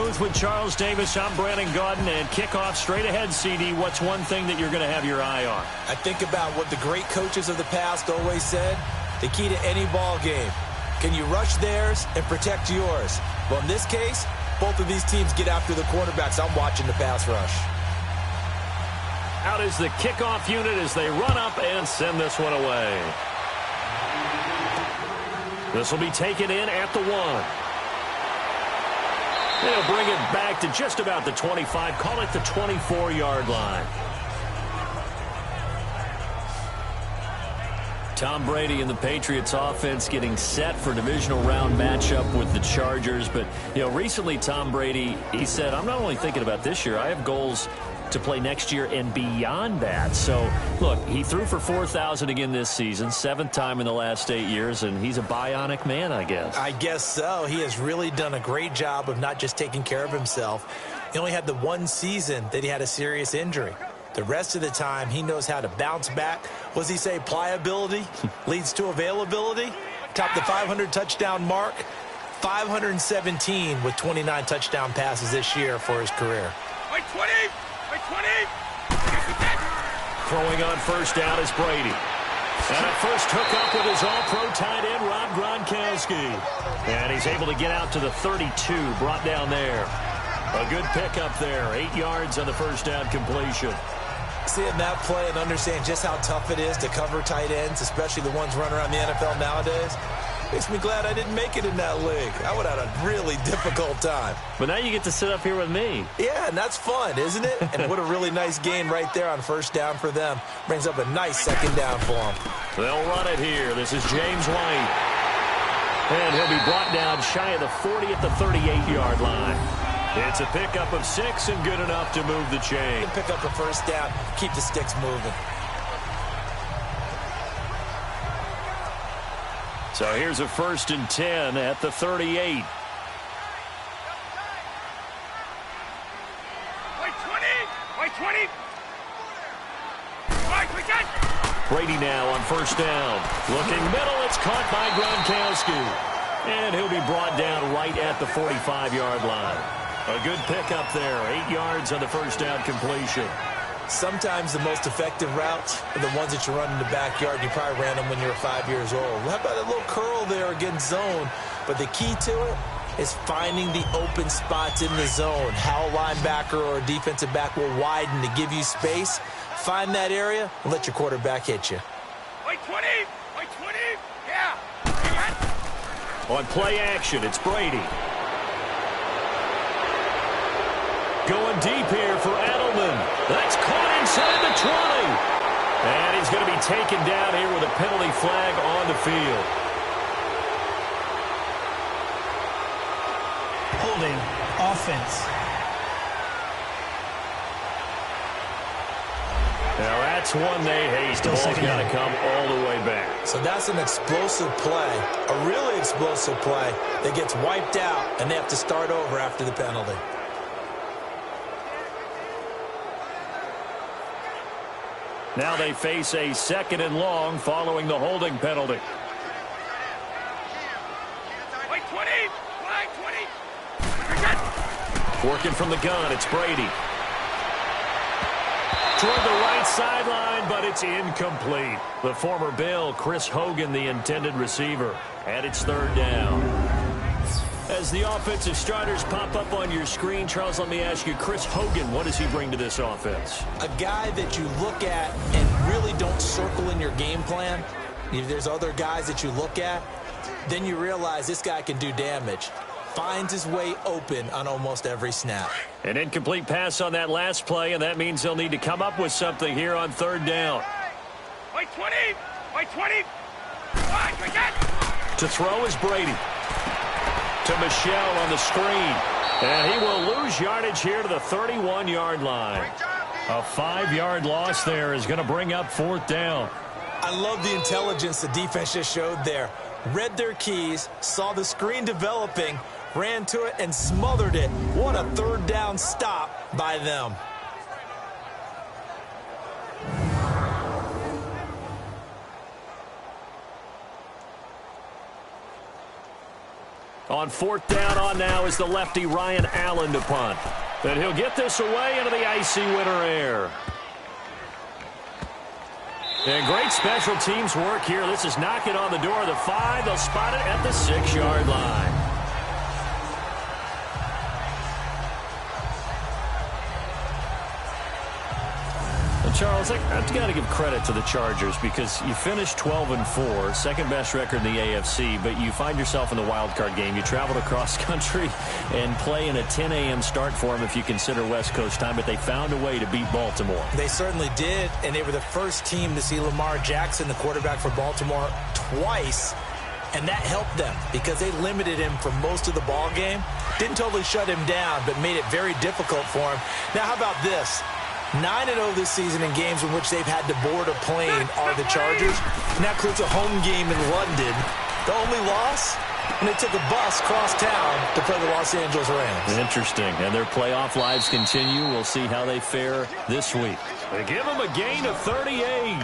booth with Charles Davis. I'm Brandon Gaudin, and kickoff straight ahead, CD. What's one thing that you're going to have your eye on? I think about what the great coaches of the past always said. The key to any ball game. Can you rush theirs and protect yours? Well, in this case, both of these teams get after the quarterbacks. I'm watching the pass rush. Out is the kickoff unit as they run up and send this one away. This will be taken in at the 1. They'll bring it back to just about the 25. Call it the 24-yard line. Tom Brady and the Patriots offense getting set for divisional round matchup with the Chargers. But, you know, recently Tom Brady, he said, I'm not only thinking about this year, I have goals to play next year and beyond that. So, look, he threw for 4,000 again this season, 7th time in the last 8 years, and he's a bionic man, I guess. I guess so. He has really done a great job of not just taking care of himself. He only had the one season that he had a serious injury. The rest of the time, he knows how to bounce back. What does he say? Pliability leads to availability. Topped the 500 touchdown mark. 517 with 29 touchdown passes this year for his career. 20! 20! Throwing on first down is Brady. And a first hookup with his all-pro tight end, Rob Gronkowski. And he's able to get out to the 32, brought down there. A good pickup there, 8 yards on the first down completion. Seeing that play and understand just how tough it is to cover tight ends, especially the ones running around the NFL nowadays, makes me glad I didn't make it in that league. I would have had a really difficult time. But now you get to sit up here with me. Yeah, and that's fun, isn't it? And what a really nice gain right there on first down for them. Brings up a nice second down for them. They'll run it here. This is James White. And he'll be brought down shy of the 40 at the 38-yard line. It's a pickup of 6 and good enough to move the chain. Pick up the first down, keep the sticks moving. So here's a 1st and 10 at the 38. White 20! White 20! White, we got! Brady now on first down. Looking middle, it's caught by Gronkowski. And he'll be brought down right at the 45-yard line. A good pickup there, 8 yards on the first down completion. Sometimes the most effective routes are the ones that you run in the backyard. You probably ran them when you were 5 years old. How about a little curl there against zone? But the key to it is finding the open spots in the zone. How a linebacker or a defensive back will widen to give you space. Find that area and let your quarterback hit you. White 20! White 20! Yeah! On play action, it's Brady. Going deep here for Edelman. That's caught inside the 20. And he's going to be taken down here with a penalty flag on the field. Holding offense. Now that's one they hate. The ball's got to come all the way back. So that's an explosive play, a really explosive play that gets wiped out, and they have to start over after the penalty. Now they face a 2nd and long following the holding penalty. White 20! White 20! Working from the gun, it's Brady. Toward the right sideline, but it's incomplete. The former Bill, Chris Hogan, the intended receiver. And it's 3rd down. As the offensive starters pop up on your screen, Charles, let me ask you, Chris Hogan, what does he bring to this offense? A guy that you look at and really don't circle in your game plan. If there's other guys that you look at, then you realize this guy can do damage. Finds his way open on almost every snap. An incomplete pass on that last play, and that means they'll need to come up with something here on 3rd down. White 20! White 20! White, we got! To throw is Brady. To Michelle on the screen. And he will lose yardage here to the 31-yard line. A 5-yard loss there is going to bring up 4th down. I love the intelligence the defense just showed there. Read their keys, saw the screen developing, ran to it, and smothered it. What a 3rd down stop by them. On fourth down on now is the lefty Ryan Allen to punt. And he'll get this away into the icy winter air. And great special teams work here. This is knocking on the door of the 5. They'll spot it at the 6-yard line. Charles, I've got to give credit to the Chargers because you finished 12-4, second best record in the AFC, but you find yourself in the wild card game. You traveled across country and play in a 10 a.m. start for them if you consider West Coast time, but they found a way to beat Baltimore. They certainly did, and they were the first team to see Lamar Jackson, the quarterback for Baltimore, twice, and that helped them because they limited him for most of the ball game. Didn't totally shut him down, but made it very difficult for him. Now, how about this? 9-0 this season in games in which they've had to board a plane are the Chargers. And that includes a home game in London. The only loss, when they took a bus cross town to play the Los Angeles Rams. Interesting. And their playoff lives continue. We'll see how they fare this week. They give them a gain of 38.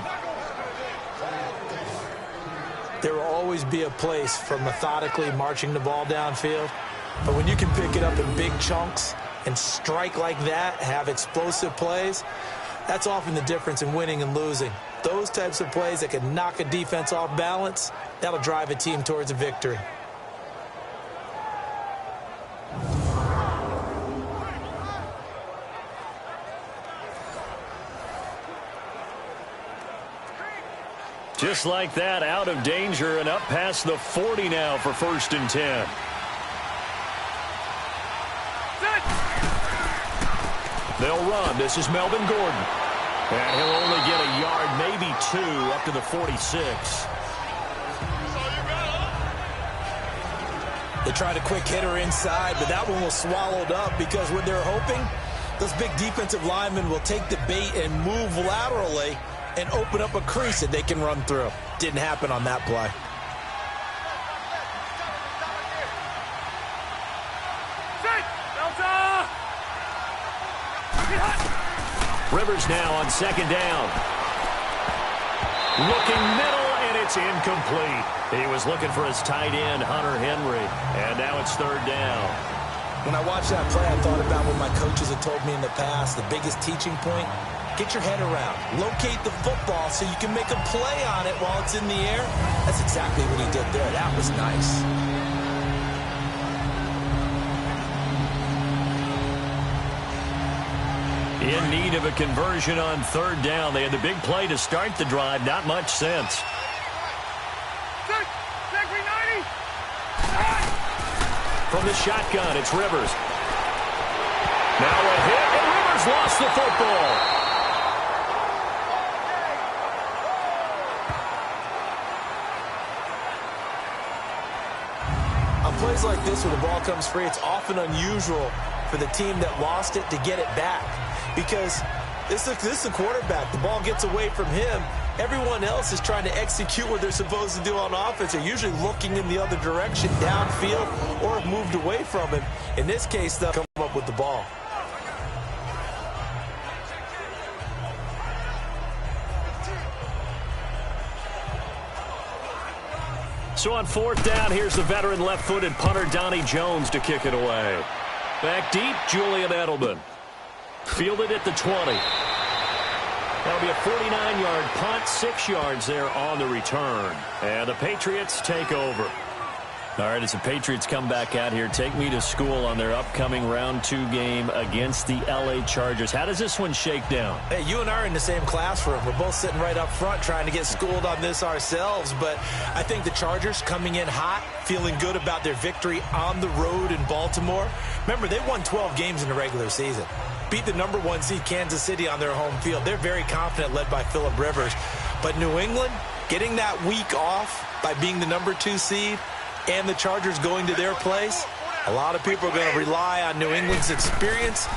There will always be a place for methodically marching the ball downfield. But when you can pick it up in big chunks and strike like that, have explosive plays, that's often the difference in winning and losing. Those types of plays that can knock a defense off balance, that'll drive a team towards a victory. Just like that, out of danger and up past the 40 now for 1st and 10. They'll run. This is Melvin Gordon. And he'll only get a yard, maybe 2, up to the 46. They tried a quick hitter inside, but that one was swallowed up because what they're hoping, those big defensive linemen will take the bait and move laterally and open up a crease that they can run through. Didn't happen on that play. Rivers now on 2nd down. Looking middle, and it's incomplete. He was looking for his tight end, Hunter Henry, and now it's 3rd down. When I watched that play, I thought about what my coaches had told me in the past. The biggest teaching point, get your head around. Locate the football so you can make a play on it while it's in the air. That's exactly what he did there. That was nice. In need of a conversion on 3rd down. They had the big play to start the drive. Not much sense. From the shotgun, it's Rivers. Now a hit, and Rivers lost the football. On plays like this where the ball comes free, it's often unusual for the team that lost it to get it back. Because this is the quarterback. The ball gets away from him. Everyone else is trying to execute what they're supposed to do on offense. They're usually looking in the other direction, downfield, or have moved away from him. In this case, they'll come up with the ball. So on 4th down, here's the veteran left-footed punter Donnie Jones to kick it away. Back deep, Julian Edelman. Fielded at the 20. That'll be a 49-yard punt, 6 yards there on the return. And the Patriots take over. All right, as the Patriots come back out here, take me to school on their upcoming round 2 game against the L.A. Chargers. How does this one shake down? Hey, you and I are in the same classroom. We're both sitting right up front trying to get schooled on this ourselves. But I think the Chargers coming in hot, feeling good about their victory on the road in Baltimore. Remember, they won 12 games in the regular season. Beat the number 1 seed Kansas City on their home field. They're very confident, led by Phillip Rivers. But New England, getting that week off by being the number 2 seed, and the Chargers going to their place, a lot of people are going to rely on New England's experience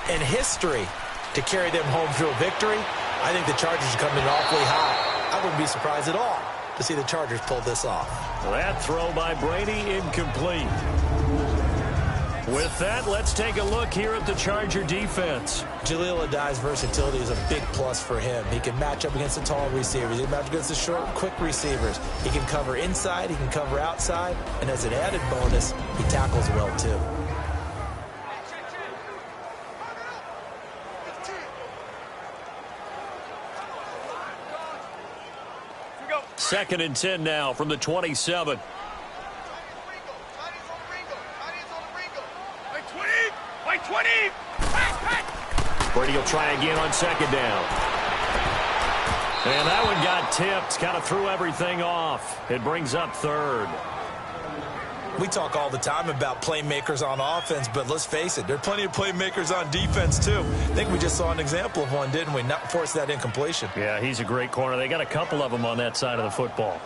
and history to carry them home to a victory. I think the Chargers are coming in awfully hot. I wouldn't be surprised at all to see the Chargers pull this off. That throw by Brady incomplete. With that, let's take a look here at the Charger defense. Jaleel Adai's versatility is a big plus for him. He can match up against the tall receivers. He can match up against the short, quick receivers. He can cover inside. He can cover outside. And as an added bonus, he tackles well, too. Second and 10 now from the 27. Brady will try again on second down. And that one got tipped, kind of threw everything off. It brings up third. We talk all the time about playmakers on offense, but let's face it, there are plenty of playmakers on defense, too. I think we just saw an example of one, didn't we? Not force that incompletion. Yeah, he's a great corner. They got a couple of them on that side of the football.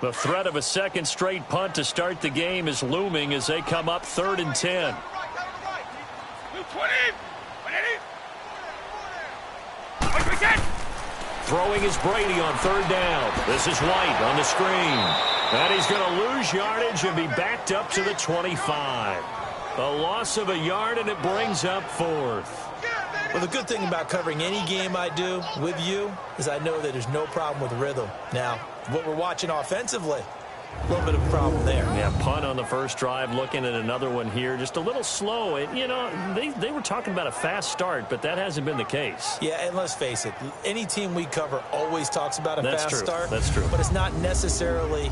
The threat of a second straight punt to start the game is looming as they come up 3rd and 10. Throwing is Brady on 3rd down. This is White on the screen. And he's going to lose yardage and be backed up to the 25. A loss of a yard, and it brings up 4th. Well, the good thing about covering any game I do with you is I know that there's no problem with rhythm. Now, what we're watching offensively, a little bit of a problem there. Yeah, punt on the first drive, looking at another one here. Just a little slow. You know, they were talking about a fast start, but that hasn't been the case. Yeah, and let's face it, any team we cover always talks about a fast start. That's true. But it's not necessarily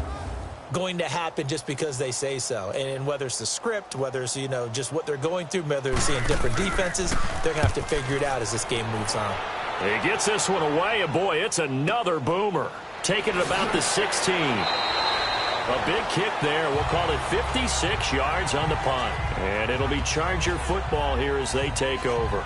going to happen just because they say so. And whether it's the script, whether it's, you know, just what they're going through, whether they're seeing different defenses, they're going to have to figure it out as this game moves on. He gets this one away, and boy, it's another boomer. Taking it about the 16. A big kick there. We'll call it 56 yards on the punt. And it'll be Charger football here as they take over.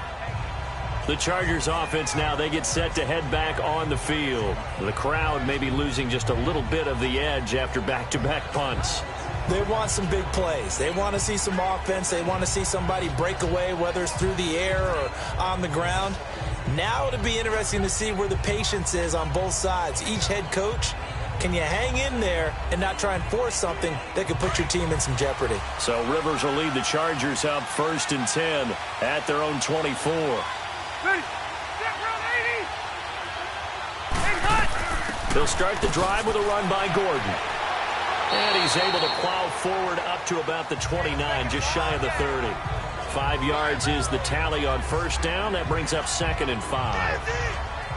The Chargers offense now, they get set to head back on the field. The crowd may be losing just a little bit of the edge after back-to-back punts. They want some big plays. They want to see some offense. They want to see somebody break away, whether it's through the air or on the ground. Now it'll be interesting to see where the patience is on both sides. Each head coach, can you hang in there and not try and force something that could put your team in some jeopardy? So Rivers will lead the Chargers up 1st and 10 at their own 24. They'll start the drive with a run by Gordon. And he's able to plow forward up to about the 29, just shy of the 30. 5 yards is the tally on first down. That brings up 2nd and 5.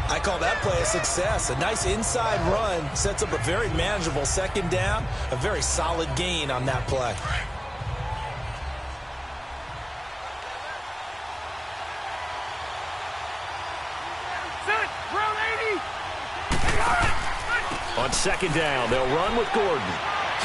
I call that play a success. A nice inside run sets up a very manageable second down. A very solid gain on that play. On second down, they'll run with Gordon.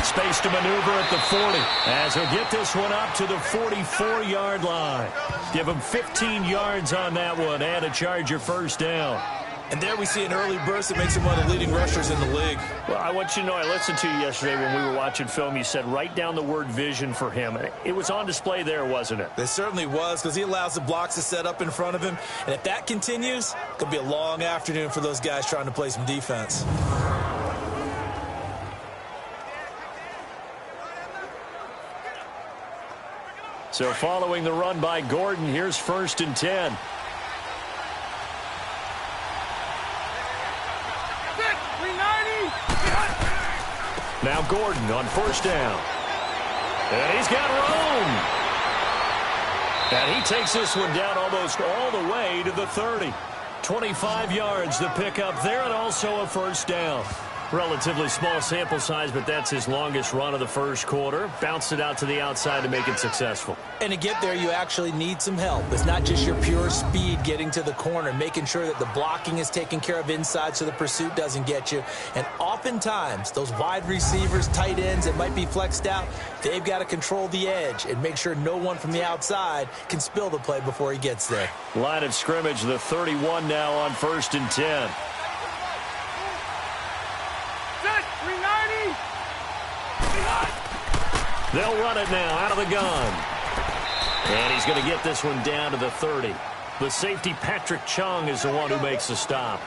Space to maneuver at the 40 as he'll get this one up to the 44-yard line. Give him 15 yards on that one and a Charger first down. And there we see an early burst that makes him one of the leading rushers in the league. Well, I want you to know, I listened to you yesterday when we were watching film. You said write down the word vision for him. It was on display there, wasn't it? It certainly was, because he allows the blocks to set up in front of him. And if that continues, it could be a long afternoon for those guys trying to play some defense. So following the run by Gordon, here's 1st and 10. Now Gordon on first down. And he's got room. And he takes this one down almost all the way to the 30. 25 yards to pick up there, and also a first down. Relatively small sample size, but that's his longest run of the first quarter. Bounced it out to the outside to make it successful. And to get there, you actually need some help. It's not just your pure speed getting to the corner, making sure that the blocking is taken care of inside so the pursuit doesn't get you. And oftentimes, those wide receivers, tight ends that might be flexed out, they've got to control the edge and make sure no one from the outside can spill the play before he gets there. Line of scrimmage, the 31 now on 1st and 10. They'll run it now out of the gun. And he's going to get this one down to the 30. The safety, Patrick Chung, is the one who makes the stop.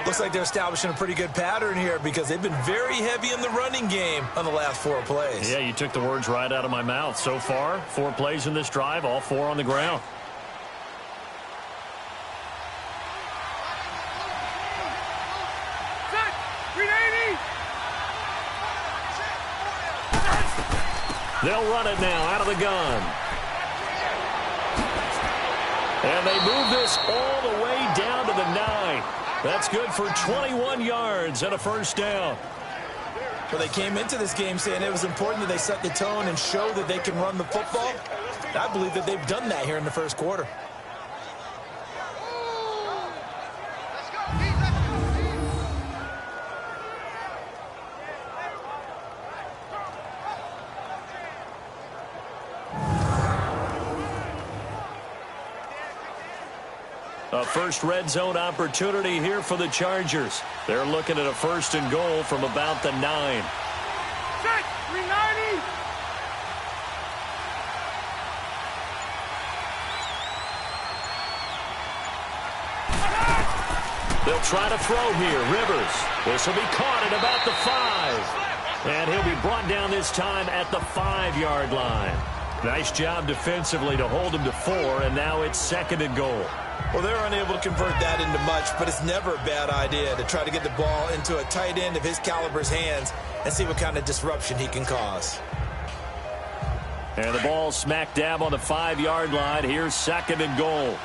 Looks like they're establishing a pretty good pattern here because they've been very heavy in the running game on the last 4 plays. Yeah, you took the words right out of my mouth. So far, 4 plays in this drive, all 4 on the ground. Set. 380. They'll run it now out of the gun. And they move this all the way down to the 9. That's good for 21 yards and a first down. Well, they came into this game saying it was important that they set the tone and show that they can run the football. I believe that they've done that here in the first quarter. A first red zone opportunity here for the Chargers. They're looking at a 1st and goal from about the 9. Set. 390. They'll try to throw here. Rivers. This will be caught at about the 5. And he'll be brought down this time at the 5-yard line. Nice job defensively to hold him to 4, and now it's 2nd and goal. Well, they're unable to convert that into much, but it's never a bad idea to try to get the ball into a tight end of his caliber's hands and see what kind of disruption he can cause. And the ball smack dab on the 5-yard line. Here's 2nd and goal.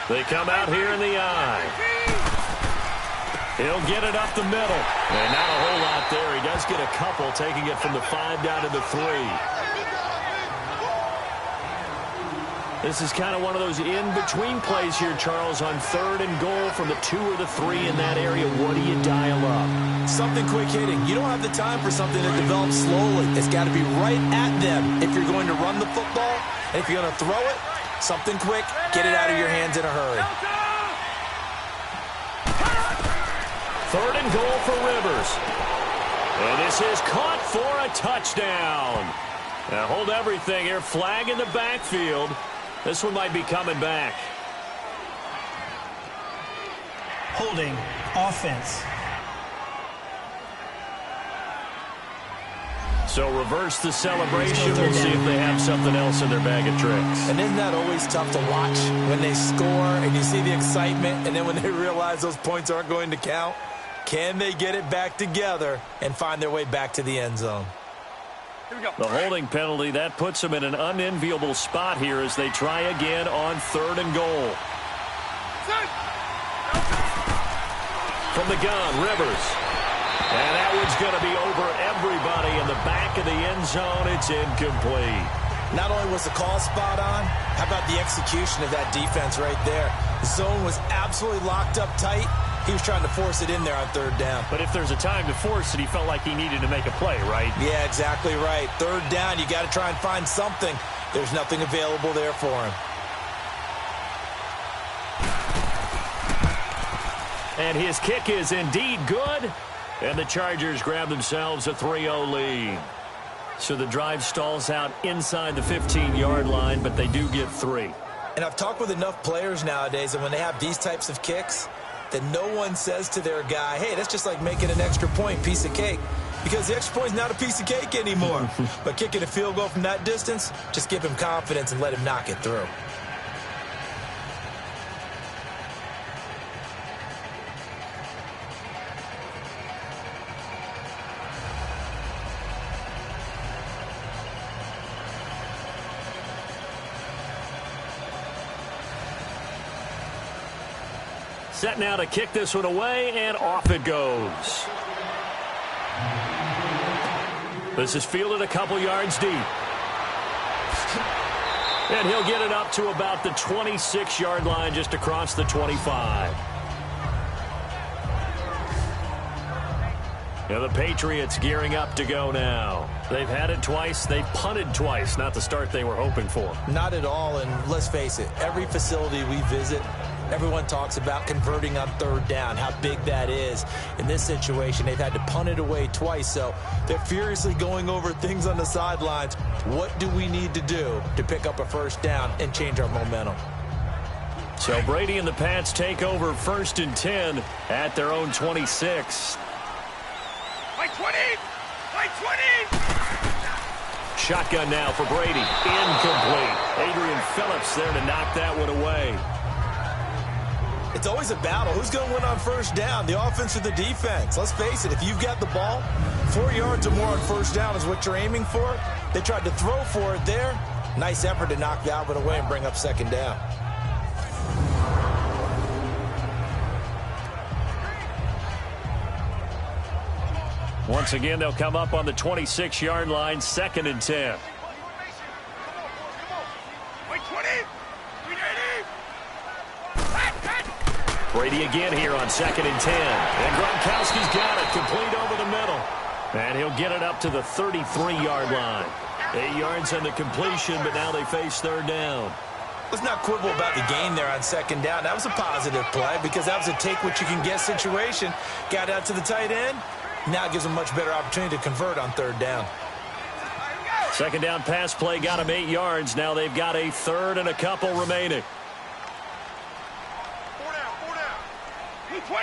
They come out here in the eye. He'll get it up the middle. And not a whole lot there. He does get a couple, taking it from the 5 down to the 3. This is kind of one of those in-between plays here, Charles, on 3rd and goal from the 2 or the 3 in that area. What do you dial up? Something quick hitting. You don't have the time for something that develops slowly. It's got to be right at them if you're going to run the football. And if you're going to throw it, something quick, get it out of your hands in a hurry. 3rd and goal for Rivers. And this is caught for a touchdown. Now hold everything here. Flag in the backfield. This one might be coming back. Holding offense. So reverse the celebration. We'll see if they have something else in their bag of tricks. And isn't that always tough to watch when they score and you see the excitement, and then when they realize those points aren't going to count? Can they get it back together and find their way back to the end zone? Here we go. The holding penalty, that puts them in an unenviable spot here as they try again on 3rd and goal. Set. From the gun, Rivers. And that one's going to be over everybody in the back of the end zone. It's incomplete. Not only was the call spot on, how about the execution of that defense right there? The zone was absolutely locked up tight. He was trying to force it in there on 3rd down. But if there's a time to force it, he felt like he needed to make a play, right? Yeah, exactly right. 3rd down, you got to try and find something. There's nothing available there for him. And his kick is indeed good. And the Chargers grab themselves a 3-0 lead. So the drive stalls out inside the 15-yard line, but they do get 3. And I've talked with enough players nowadays, and when they have these types of kicks, that no one says to their guy, hey, that's just like making an extra point, piece of cake. Because the extra point is not a piece of cake anymore. But kicking a field goal from that distance, just give him confidence and let him knock it through. Set now to kick this one away, and off it goes. This is fielded a couple yards deep. And he'll get it up to about the 26-yard line, just across the 25. And the Patriots gearing up to go now. They've had it twice. They've punted twice. Not the start they were hoping for. Not at all, and let's face it, every facility we visit, Everyone talks about converting on third down, how big that is. In this situation, they've had to punt it away twice, so they're furiously going over things on the sidelines. What do we need to do to pick up a first down and change our momentum? So Brady and the Pats take over 1st and 10 at their own 26. By 20! By 20! Shotgun now for Brady. Incomplete. Adrian Phillips there to knock that one away. It's always a battle. Who's going to win on first down, the offense or the defense? Let's face it, if you've got the ball, 4 yards or more on first down is what you're aiming for. They tried to throw for it there. Nice effort to knock that one away and bring up second down. Once again, they'll come up on the 26-yard line, 2nd and 10. By 20! Brady again here on 2nd and 10. And Gronkowski's got it, complete over the middle. And he'll get it up to the 33-yard line. 8 yards on the completion, but now they face third down. Let's not quibble about the gain there on second down. That was a positive play because that was a take-what-you-can-get situation. Got out to the tight end. Now it gives them a much better opportunity to convert on third down. Second down pass play got them 8 yards. Now they've got a third and a couple remaining. 20!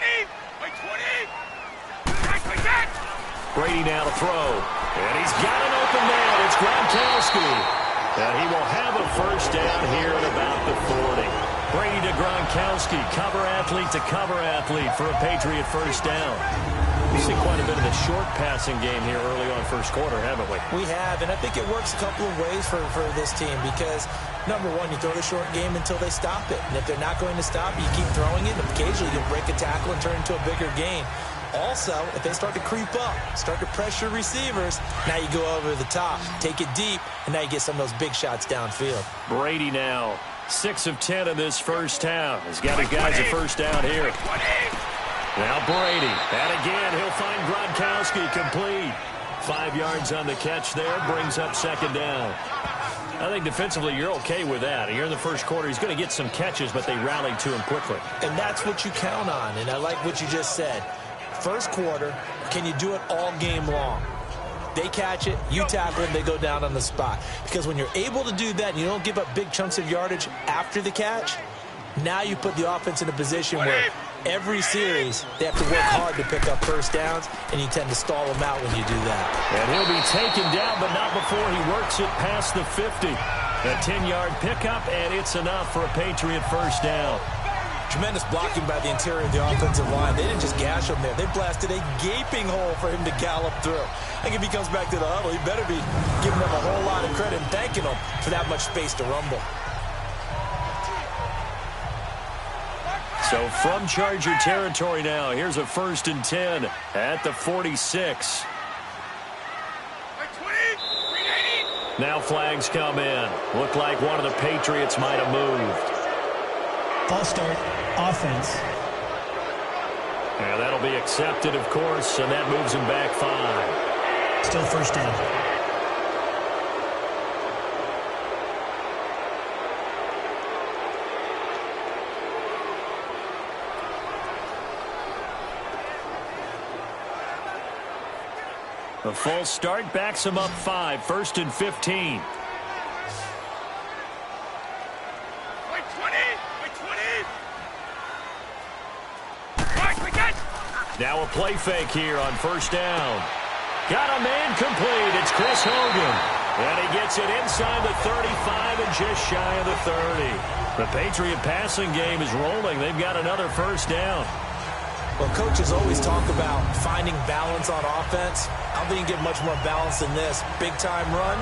By 20! Brady now to throw. And he's got an open man. It's Gronkowski. And he will have a first down here at about the 40. Brady to Gronkowski. Cover athlete to cover athlete for a Patriot first down. We've seen quite a bit of the short passing game here early on first quarter, haven't we? We have, and I think it works a couple of ways for this team because, number one, you throw the short game until they stop it. And if they're not going to stop, you keep throwing it. Occasionally, you'll break a tackle and turn into a bigger gain. Also, if they start to creep up, start to pressure receivers, now you go over the top, take it deep, and now you get some of those big shots downfield. Brady now, 6 of 10 in this first half. He's got his guys a first down here. Now Brady, and again, he'll find Gronkowski complete. 5 yards on the catch there, brings up second down. I think defensively you're okay with that. Here in the first quarter, he's going to get some catches, but they rallied to him quickly. And that's what you count on, and I like what you just said. First quarter, can you do it all game long? They catch it, you tackle it, they go down on the spot. Because when you're able to do that and you don't give up big chunks of yardage after the catch, now you put the offense in a position where every series they have to work hard to pick up first downs, and you tend to stall them out when you do that. And he'll be taken down, but not before he works it past the 50. A 10-yard pickup, and it's enough for a Patriot first down. Tremendous blocking by the interior of the offensive line. They didn't just gash him there. They blasted a gaping hole for him to gallop through. I think if he comes back to the huddle, he better be giving them a whole lot of credit and thanking them for that much space to rumble. So from Charger territory now, here's a 1st and 10 at the 46. Now flags come in. Look like one of the Patriots might have moved. False start, offense. And that'll be accepted, of course, and that moves him back 5. Still first down. A false start backs him up 5, 1st and 15. Now a play fake here on first down. Got a man complete. It's Chris Hogan. And he gets it inside the 35 and just shy of the 30. The Patriot passing game is rolling. They've got another first down. Well, coaches always talk about finding balance on offense. I don't think you get much more balance than this. Big-time run,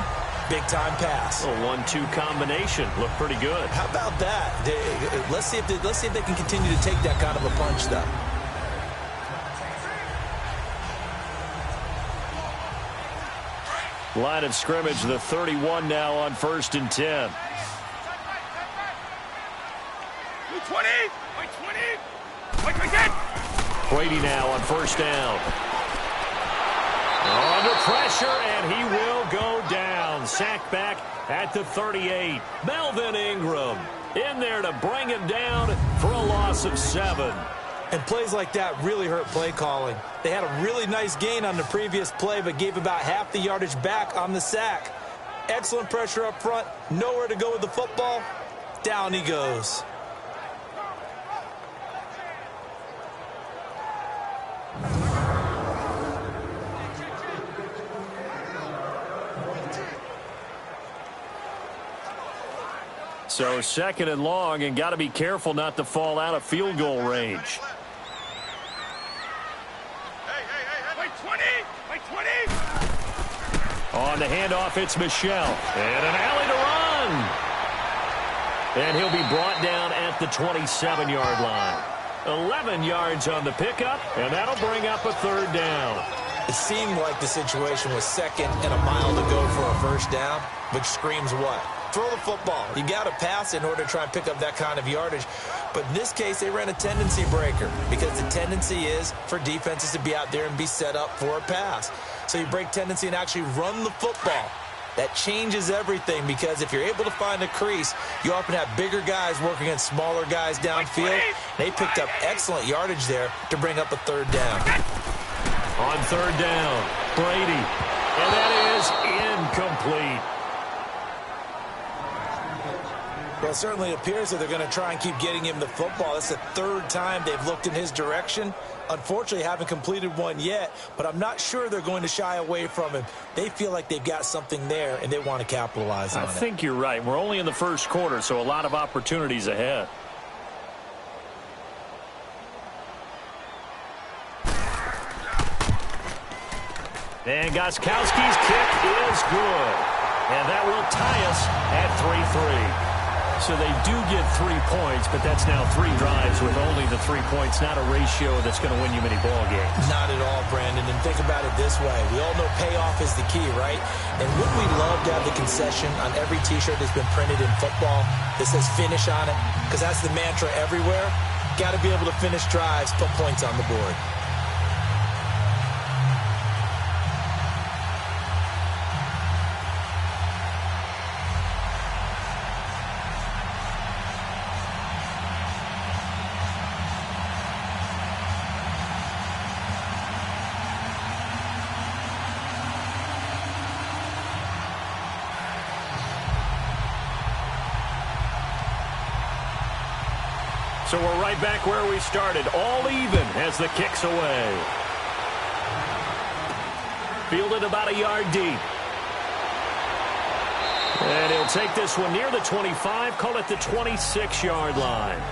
big-time pass. A 1-2 combination. Looked pretty good. How about that? Let's see if they can continue to take that kind of a punch, though. Line of scrimmage, the 31 now on 1st and 10. 20! By 20! Brady now on first down. Under pressure, and he will go down. Sacked back at the 38. Melvin Ingram. in there to bring him down for a loss of 7. And plays like that really hurt play calling. They had a really nice gain on the previous play, but gave about half the yardage back on the sack. Excellent pressure up front. Nowhere to go with the football. Down he goes. So 2nd and long, and got to be careful not to fall out of field goal range. Wait 20! Wait 20! On the handoff, it's Michel. And an alley to run. And he'll be brought down at the 27-yard line. 11 yards on the pickup, and that'll bring up a 3rd down. It seemed like the situation was 2nd and a mile to go for a 1st down, which screams what? Throw the football. You got to pass in order to try and pick up that kind of yardage. But in this case, they ran a tendency breaker because the tendency is for defenses to be out there and be set up for a pass. So you break tendency and actually run the football. That changes everything because if you're able to find a crease, you often have bigger guys working against smaller guys downfield. They picked up excellent yardage there to bring up a 3rd down. On 3rd down, Brady. And that is incomplete. Well, it certainly appears that they're going to try and keep getting him the football. That's the 3rd time they've looked in his direction. Unfortunately, haven't completed one yet, but I'm not sure they're going to shy away from him. They feel like they've got something there, and they want to capitalize on it. I think you're right. We're only in the 1st quarter, so a lot of opportunities ahead. And Gostkowski's kick is good. And that will tie us at 3-3. So they do get 3 points, but that's now 3 drives with only the 3 points. Not a ratio that's going to win you many ball games. Not at all, Brandon. And think about it this way. We all know payoff is the key, right? And wouldn't we love to have the concession on every T-shirt that's been printed in football that says finish on it? Because that's the mantra everywhere. Got to be able to finish drives, put points on the board. So we're right back where we started, all even as the kick's away. Fielded about a yard deep. And he'll take this one near the 25, call it the 26-yard line.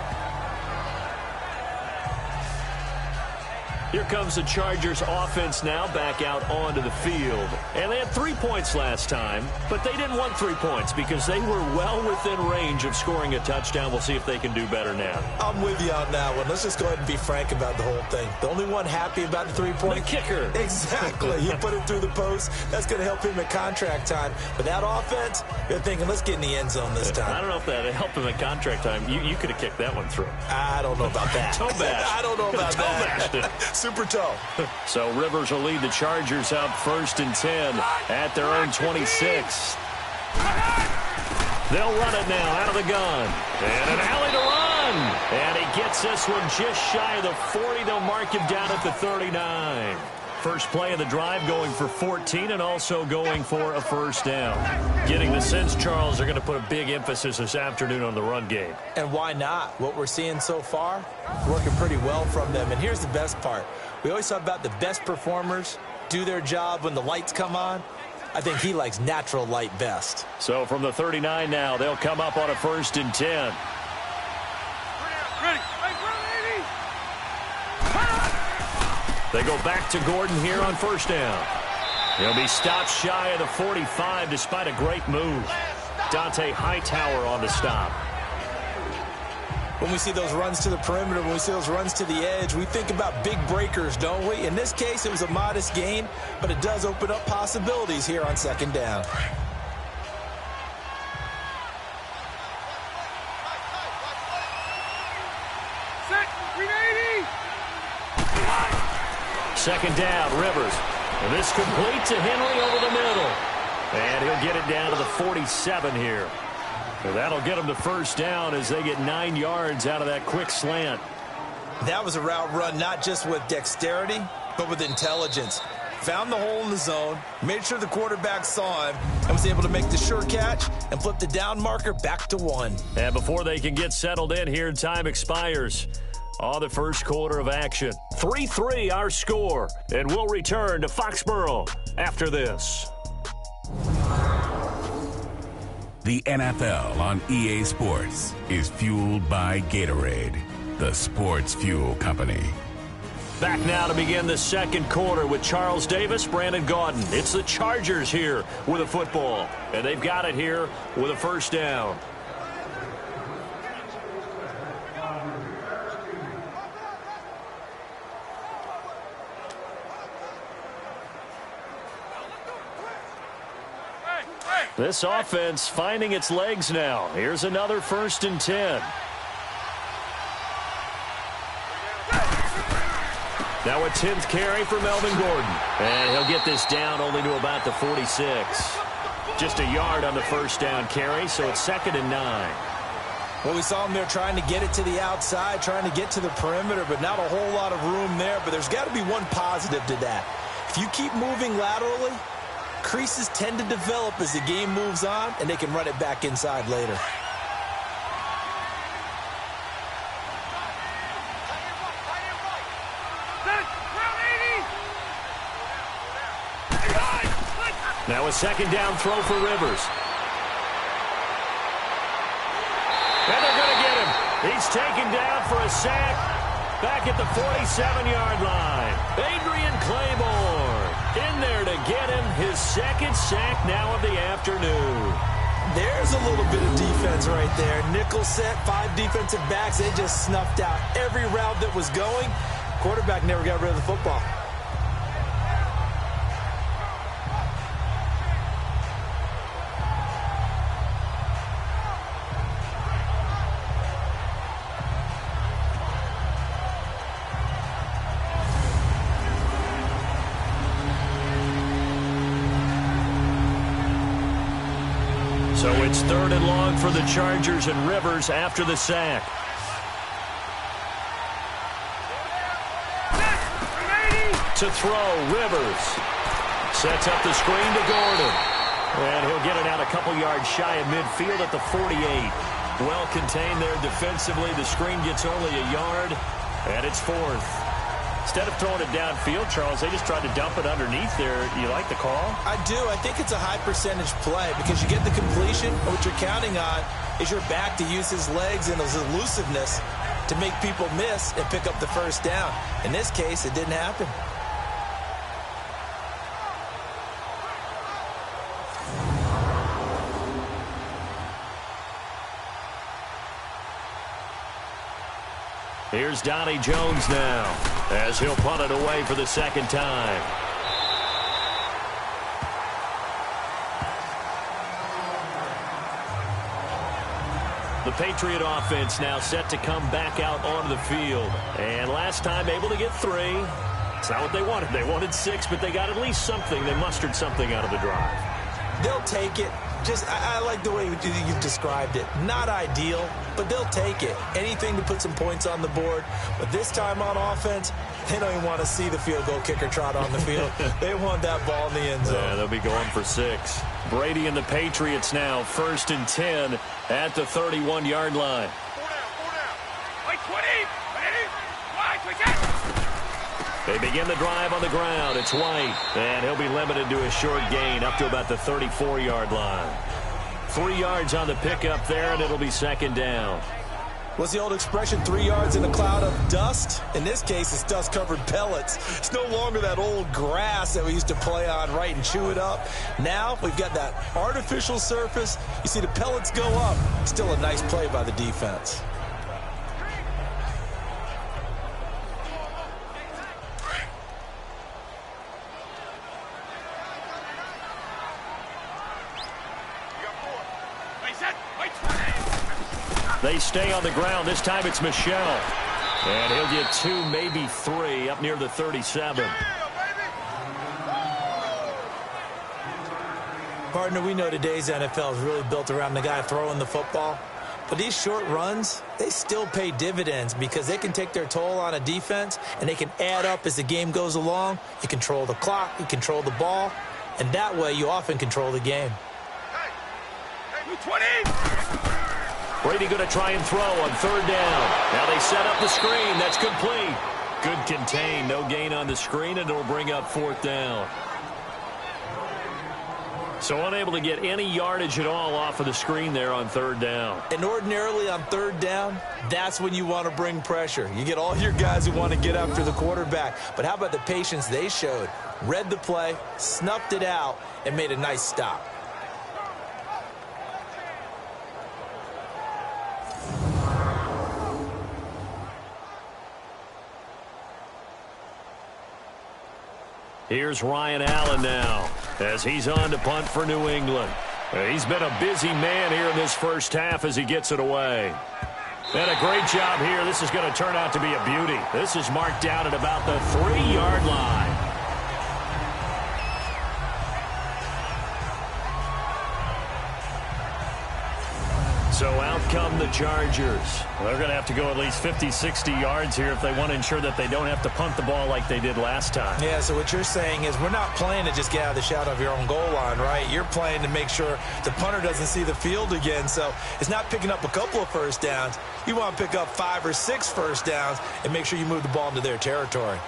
Here comes the Chargers offense now back out onto the field. And they had 3 points last time, but they didn't want 3 points because they were well within range of scoring a touchdown. We'll see if they can do better now. I'm with you on that one. Let's just go ahead and be frank about the whole thing. The only one happy about the 3-point? The kicker. Exactly. You put it through the post. That's going to help him at contract time. But that offense, you're thinking, let's get in the end zone this time. I don't know if that helped him at contract time. You could have kicked that one through. I don't know about that. Toe bash. I don't know about that. Super toe. So Rivers will lead the Chargers out 1st and 10 at their own 26. They'll run it now out of the gun. And an alley to run. And he gets this one just shy of the 40. They'll mark him down at the 39. First play of the drive going for 14 and also going for a 1st down. Getting the sense, Charles, they're going to put a big emphasis this afternoon on the run game. And why not? What we're seeing so far, working pretty well from them. And here's the best part. We always talk about the best performers do their job when the lights come on. I think he likes natural light best. So from the 39 now, they'll come up on a 1st and 10. Ready. They go back to Gordon here on 1st down. He'll be stopped shy of the 45 despite a great move. Dante Hightower on the stop. When we see those runs to the perimeter, when we see those runs to the edge, we think about big breakers, don't we? In this case, it was a modest gain, but it does open up possibilities here on 2nd down. Set. 380. 2nd down, Rivers. And this complete to Henry over the middle. And he'll get it down to the 47 here. And that'll get them the first down as they get 9 yards out of that quick slant. That was a route run not just with dexterity, but with intelligence. Found the hole in the zone, made sure the quarterback saw him, and was able to make the sure catch and flip the down marker back to 1. And before they can get settled in here, time expires on the first quarter of action. 3-3 our score, and we'll return to Foxborough after this. The NFL on EA Sports is fueled by Gatorade, the sports fuel company. Back now to begin the second quarter with Charles Davis, Brandon Gaudin. It's the Chargers here with a football, and they've got it here with a first down. This offense finding its legs now. Here's another 1st and 10. Now a 10th carry for Melvin Gordon. And he'll get this down only to about the 46. Just a yard on the first down carry, so it's 2nd and 9. Well, we saw him there trying to get it to the outside, trying to get to the perimeter, but not a whole lot of room there. But there's got to be one positive to that. If you keep moving laterally, creases tend to develop as the game moves on, and they can run it back inside later. Now a 2nd down throw for Rivers. And they're going to get him. He's taken down for a sack back at the 47-yard line. Adrian Claiborne in there to get him his 2nd sack now of the afternoon. There's a little bit of defense right there. Nickel set, 5 defensive backs. They just snuffed out every route that was going. Quarterback never got rid of the football. So it's 3rd and long for the Chargers, and Rivers after the sack. To throw, Rivers sets up the screen to Gordon. And he'll get it out a couple yards shy of midfield at the 48. Well contained there defensively. The screen gets only a yard, and it's 4th. Instead of throwing it downfield, Charles, they just tried to dump it underneath there. You like the call? I do. I think it's a high percentage play because you get the completion. And what you're counting on is your back to use his legs and his elusiveness to make people miss and pick up the first down. In this case, it didn't happen. Here's Donnie Jones now as he'll punt it away for the 2nd time. The Patriot offense now set to come back out onto the field. And last time able to get 3. It's not what they wanted. They wanted 6, but they got at least something. They mustered something out of the drive. They'll take it. I like the way you've described it. Not ideal, but they'll take it. Anything to put some points on the board. But this time on offense, they don't even want to see the field goal kicker trot on the field. They want that ball in the end zone. Yeah, they'll be going for 6. Brady and the Patriots now 1st and 10 at the 31-yard line. 4 down. Like 20. Ready? Wide, quick out. They begin the drive on the ground. It's White, and he'll be limited to a short gain up to about the 34-yard line. 3 yards on the pickup there, and it'll be 2nd down. What's the old expression, 3 yards in a cloud of dust? In this case, it's dust-covered pellets. It's no longer that old grass that we used to play on, right, and chew it up. Now we've got that artificial surface. You see the pellets go up. Still a nice play by the defense. They stay on the ground. This time it's Michel. And he'll get 2, maybe 3 up near the 37. Partner, we know today's NFL is really built around the guy throwing the football. But these short runs, they still pay dividends because they can take their toll on a defense, and they can add up as the game goes along. You control the clock, you control the ball, and that way you often control the game. Hey, 20! Brady going to try and throw on third down. Now they set up the screen. That's complete. Good contain. No gain on the screen, and it'll bring up fourth down. So unable to get any yardage at all off of the screen there on third down. And ordinarily on third down, that's when you want to bring pressure. You get all your guys who want to get after the quarterback. But how about the patience they showed? Read the play, snuffed it out, and made a nice stop. Here's Ryan Allen now as he's on to punt for New England. He's been a busy man here in this first half as he gets it away. And a great job here. This is going to turn out to be a beauty. This is marked down at about the 3-yard line. So out come the Chargers. They're going to have to go at least 50, 60 yards here if they want to ensure that they don't have to punt the ball like they did last time. Yeah, so what you're saying is we're not playing to just get out of the shadow of your own goal line, right? You're playing to make sure the punter doesn't see the field again. So it's not picking up a couple of first downs. You want to pick up 5 or 6 first downs and make sure you move the ball into their territory.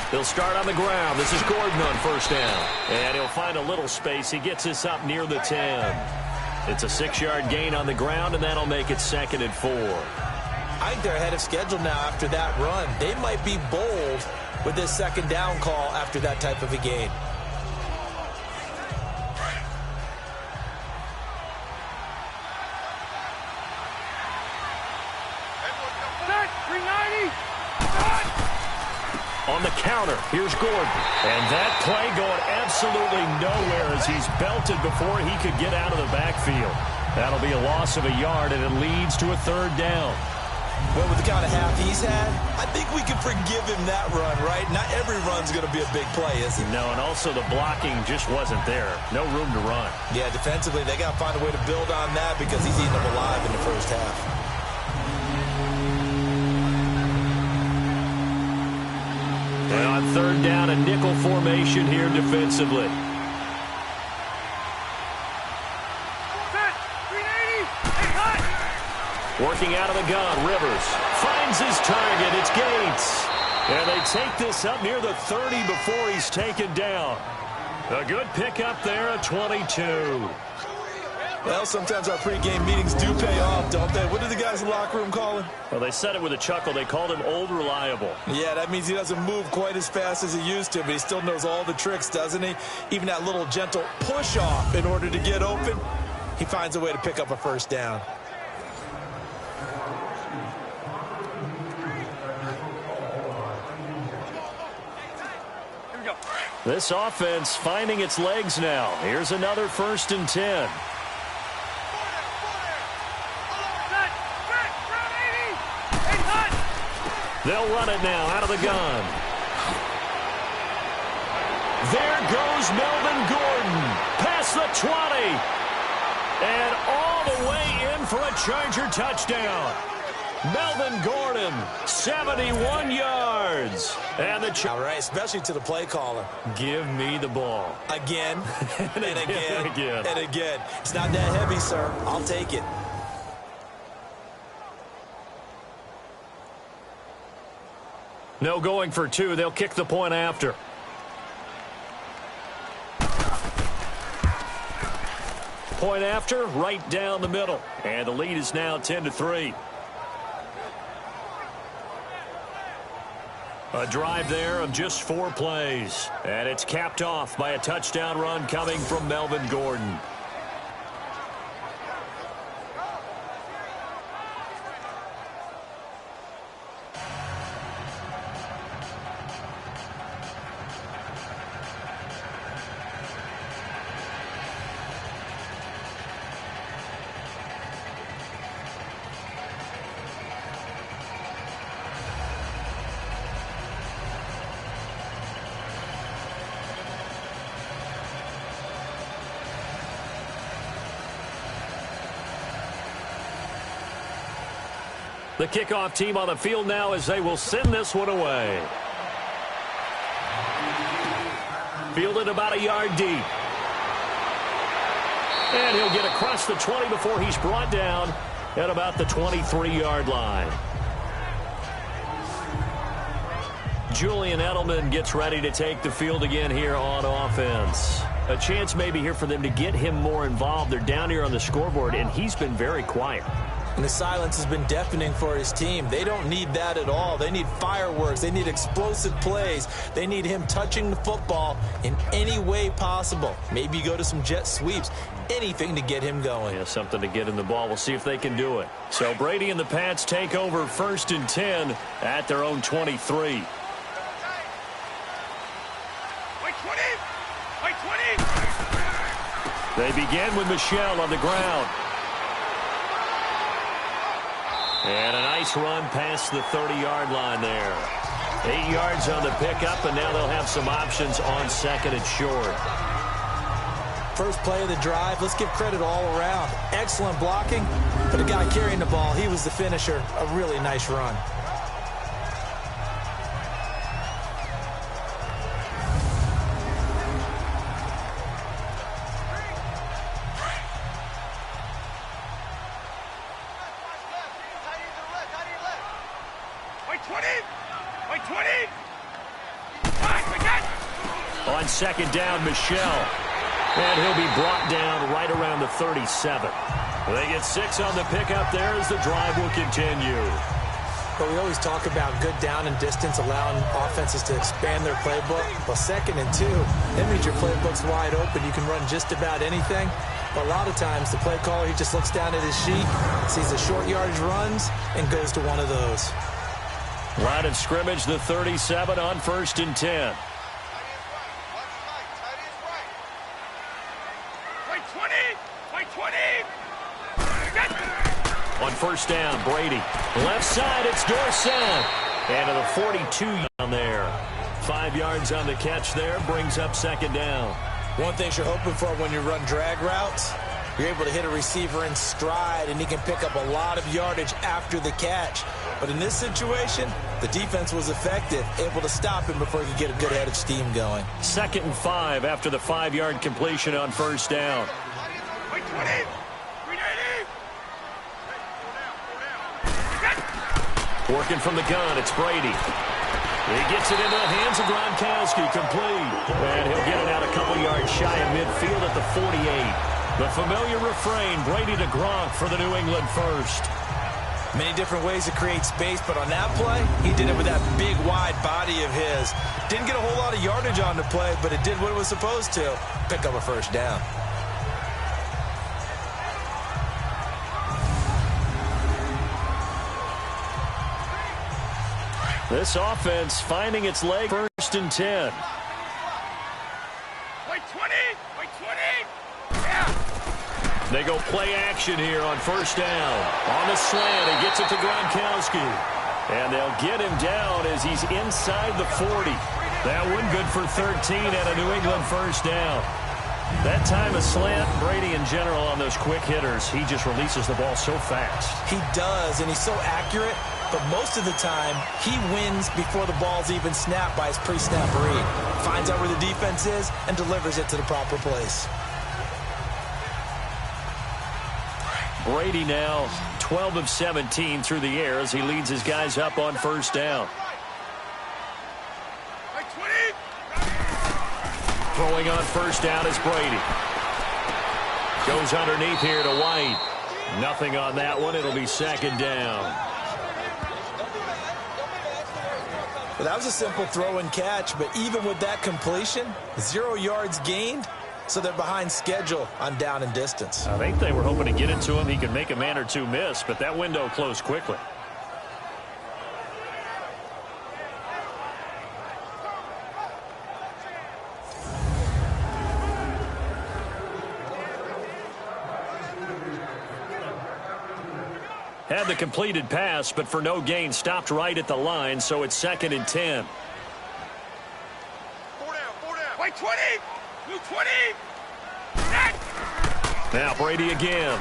He'll start on the ground. This is Gordon on first down. And he'll find a little space. He gets this up near the 10. It's a 6-yard gain on the ground, and that'll make it 2nd and 4. I think they're ahead of schedule now after that run. They might be bold with this second down call after that type of a gain. On the counter, here's Gordon. And that play going absolutely nowhere as he's belted before he could get out of the backfield. That'll be a loss of a yard, and it leads to a 3rd down. Well, with the kind of half he's had, I think we can forgive him that run, right? Not every run's going to be a big play, is it? No, and also the blocking just wasn't there. No room to run. Yeah, defensively, they got to find a way to build on that because he's eating them alive in the first half. And on 3rd down, a nickel formation here defensively. Working out of the gun, Rivers finds his target. It's Gates. And they take this up near the 30 before he's taken down. A good pickup there at 22. Well, sometimes our pregame meetings do pay off, don't they? What do the guys in the locker room call him? Well, they said it with a chuckle. They called him Old Reliable. Yeah, that means he doesn't move quite as fast as he used to, but he still knows all the tricks, doesn't he? Even that little gentle push-off in order to get open, he finds a way to pick up a first down. This offense finding its legs now. Here's another 1st and 10. They'll run it now out of the gun. There goes Melvin Gordon past the 20. And all the way in for a Charger touchdown. Melvin Gordon, 71 yards. And the all right, especially to the play caller. Give me the ball. Again, and again, again. and again. It's not that heavy, sir. I'll take it. No going for 2. They'll kick the point after. Point after, right down the middle. And the lead is now 10-3. A drive there of just 4 plays. And it's capped off by a touchdown run coming from Melvin Gordon. The kickoff team on the field now as they will send this one away. Fielded about a yard deep. And he'll get across the 20 before he's brought down at about the 23-yard line. Julian Edelman gets ready to take the field again here on offense. A chance maybe here for them to get him more involved. They're down here on the scoreboard, and he's been very quiet. And the silence has been deafening for his team. They don't need that at all. They need fireworks. They need explosive plays. They need him touching the football in any way possible. Maybe go to some jet sweeps. Anything to get him going. Yeah, something to get in the ball. We'll see if they can do it. So Brady and the Pats take over 1st and 10 at their own 23. They begin with Michel on the ground. And a nice run past the 30-yard line there. 8 yards on the pickup, and now they'll have some options on 2nd and short. First play of the drive, let's give credit all around. Excellent blocking, but the guy carrying the ball, he was the finisher. A really nice run. On 2nd down, Michel. And he'll be brought down right around the 37. They get 6 on the pickup there as the drive will continue. But we always talk about good down and distance, allowing offenses to expand their playbook. Well, 2nd and 2, that means your playbook's wide open. You can run just about anything. But a lot of times, the play caller, he just looks down at his sheet, sees the short yardage runs, and goes to one of those. Line of scrimmage, the 37 on 1st and 10. On 1st down, Brady. Left side, it's Dorsett. And to the 42 down there. 5 yards on the catch there, brings up 2nd down. One thing you're hoping for when you run drag routes, you're able to hit a receiver in stride, and he can pick up a lot of yardage after the catch. But in this situation, the defense was effective, able to stop him before he could get a good head of steam going. 2nd and 5 after the 5-yard completion on 1st down. Working from the gun, it's Brady. He gets it into the hands of Gronkowski, complete. And he'll get it out a couple yards shy of midfield at the 48. The familiar refrain, Brady to Gronk for the New England first. Many different ways to create space, but on that play, he did it with that big, wide body of his. Didn't get a whole lot of yardage on the play, but it did what it was supposed to. Pick up a 1st down. This offense finding its leg, 1st and 10. Wait 20! Wait 20! Yeah! They go play action here on 1st down. On the slant, he gets it to Gronkowski. And they'll get him down as he's inside the 40. That one good for 13 and a New England 1st down. That time a slant, Brady in general on those quick hitters, he just releases the ball so fast. He does, and he's so accurate. But most of the time, he wins before the ball's even snapped by his pre-snap read. Finds out where the defense is and delivers it to the proper place. Brady now 12 of 17 through the air as he leads his guys up on 1st down. Throwing on 1st down is Brady. Goes underneath here to White. Nothing on that one. It'll be 2nd down. Well, that was a simple throw and catch, but even with that completion, 0 yards gained, so they're behind schedule on down and distance. I think they were hoping to get it to him. He could make a man or two miss, but that window closed quickly. Had the completed pass, but for no gain, stopped right at the line, so it's 2nd and 10. 4 down. Wait 20! Move 20! Now Brady again.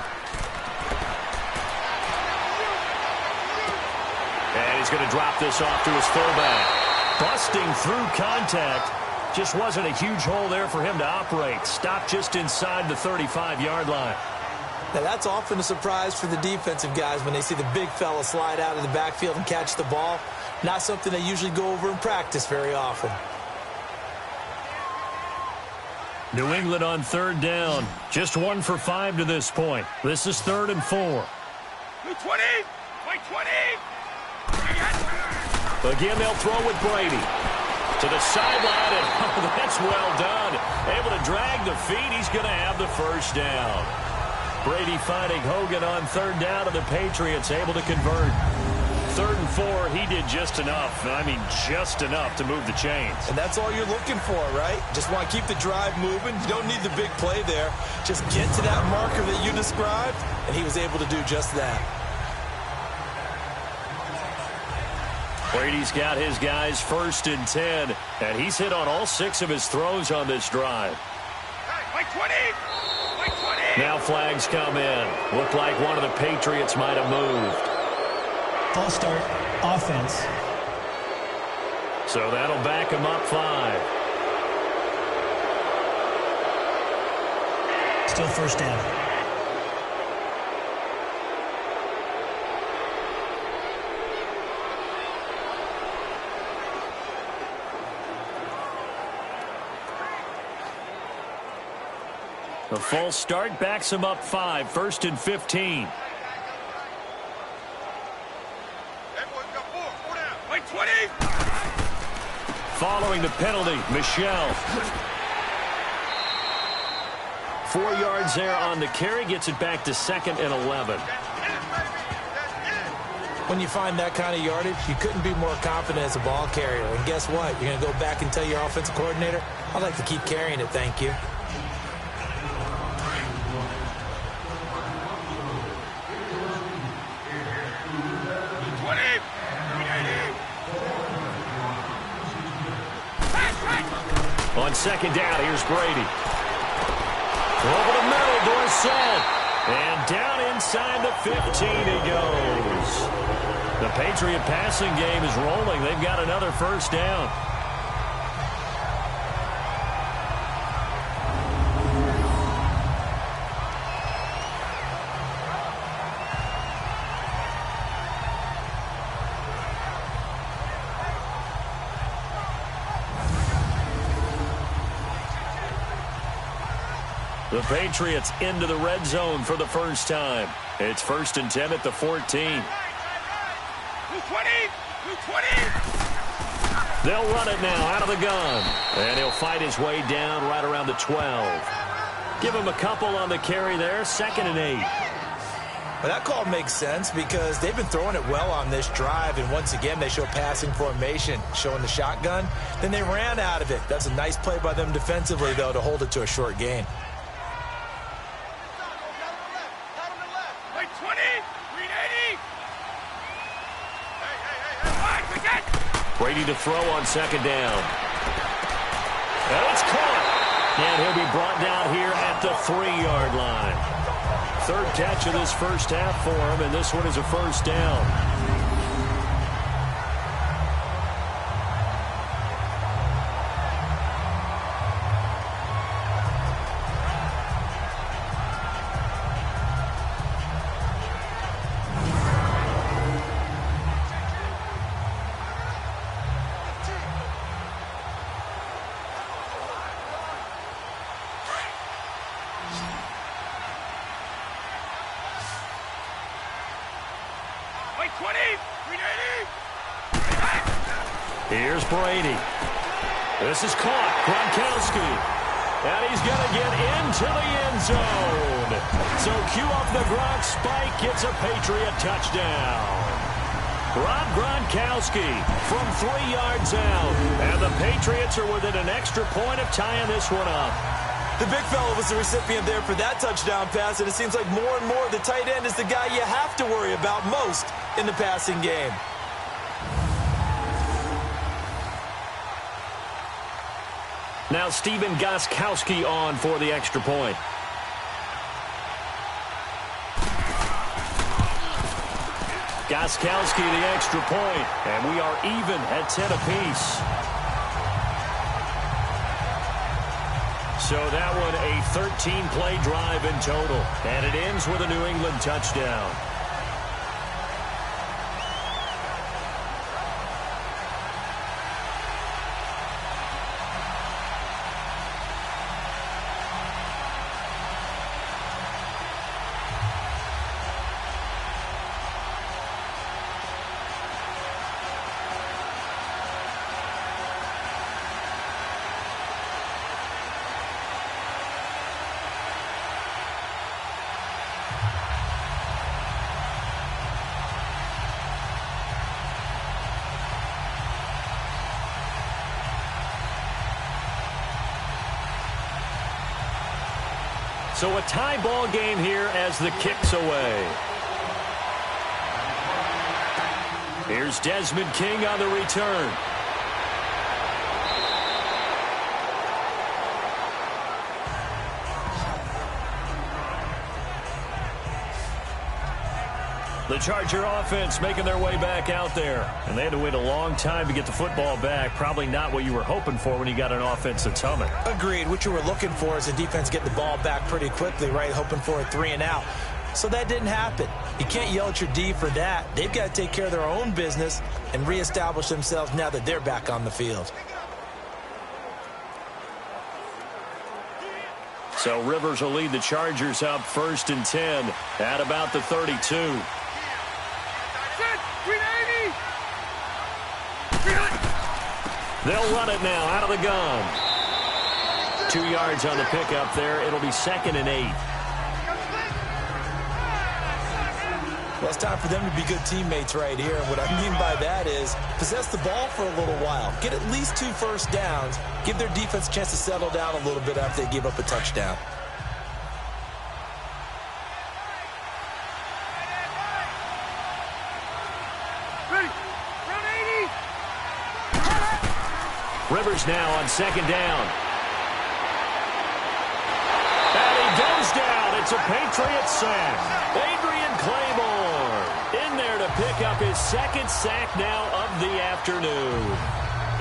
He's going to drop this off to his fullback. Busting through contact. Just wasn't a huge hole there for him to operate. Stopped just inside the 35-yard line. Now, that's often a surprise for the defensive guys when they see the big fella slide out of the backfield and catch the ball. Not something they usually go over in practice very often. New England on third down. Just 1 for 5 to this point. This is 3rd and 4. 20! By 20! Again, they'll throw with Brady. To the sideline, and oh, that's well done. Able to drag the feet. He's going to have the first down. Brady finding Hogan on third down, and the Patriots able to convert. 3rd and 4, he did just enough. I mean, just enough to move the chains. And that's all you're looking for, right? Just want to keep the drive moving. You don't need the big play there. Just get to that marker that you described, and he was able to do just that. Brady's got his guys 1st and 10, and he's hit on all 6 of his throws on this drive. By 20! By 20! Now flags come in. Looked like one of the Patriots might have moved. False start, offense. So that'll back him up 5. Still first down. The false start backs him up 5. 1st and 15. By 20! Following the penalty, Michel. 4 yards there on the carry. Gets it back to 2nd and 11. When you find that kind of yardage, you couldn't be more confident as a ball carrier. And guess what? You're going to go back and tell your offensive coordinator, I'd like to keep carrying it, thank you. On 2nd down, here's Brady. Over the middle, Dorsett. And down inside the 15 he goes. The Patriot passing game is rolling. They've got another first down. The Patriots into the red zone for the first time. It's 1st and 10 at the 14. 220! 220! They'll run it now out of the gun. And he'll fight his way down right around the 12. Give him a couple on the carry there. 2nd and 8. Well, that call makes sense because they've been throwing it well on this drive, and once again they show passing formation, showing the shotgun. Then they ran out of it. That's a nice play by them defensively, though, to hold it to a short gain. By 20! 380! Brady to throw on 2nd down. And it's caught. And he'll be brought down here at the 3-yard line. 3rd catch of this first half for him, and this one is a first down. By 20! 380! Here's Brady. This is caught. Gronkowski. And he's going to get into the end zone. So cue up the Gronk spike. Gets a Patriot touchdown. Rob Gronkowski from 3 yards out. And the Patriots are within an extra point of tying this one up. The big fella was the recipient there for that touchdown pass, and it seems like more and more the tight end is the guy you have to worry about most in the passing game. Now Stephen Gostkowski on for the extra point. Gostkowski the extra point, and we are even at 10 apiece. So that one a 13-play drive in total, and it ends with a New England touchdown. So a tie ball game here as the kick's away. Here's Desmond King on the return. The Charger offense making their way back out there. And they had to wait a long time to get the football back. Probably not what you were hoping for when you got an offense that's humming. Agreed. What you were looking for is the defense getting the ball back pretty quickly, right? Hoping for a 3 and out. So that didn't happen. You can't yell at your D for that. They've got to take care of their own business and reestablish themselves now that they're back on the field. So Rivers will lead the Chargers up 1st and 10 at about the 32. They'll run it now out of the gun. 2 yards on the pickup there. It'll be 2nd and 8. Well, it's time for them to be good teammates right here. And what I mean by that is possess the ball for a little while. Get at least 2 first downs. Give their defense a chance to settle down a little bit after they give up a touchdown. Rivers now on 2nd down. And he goes down. It's a Patriots sack. Adrian Claiborne in there to pick up his 2nd sack now of the afternoon.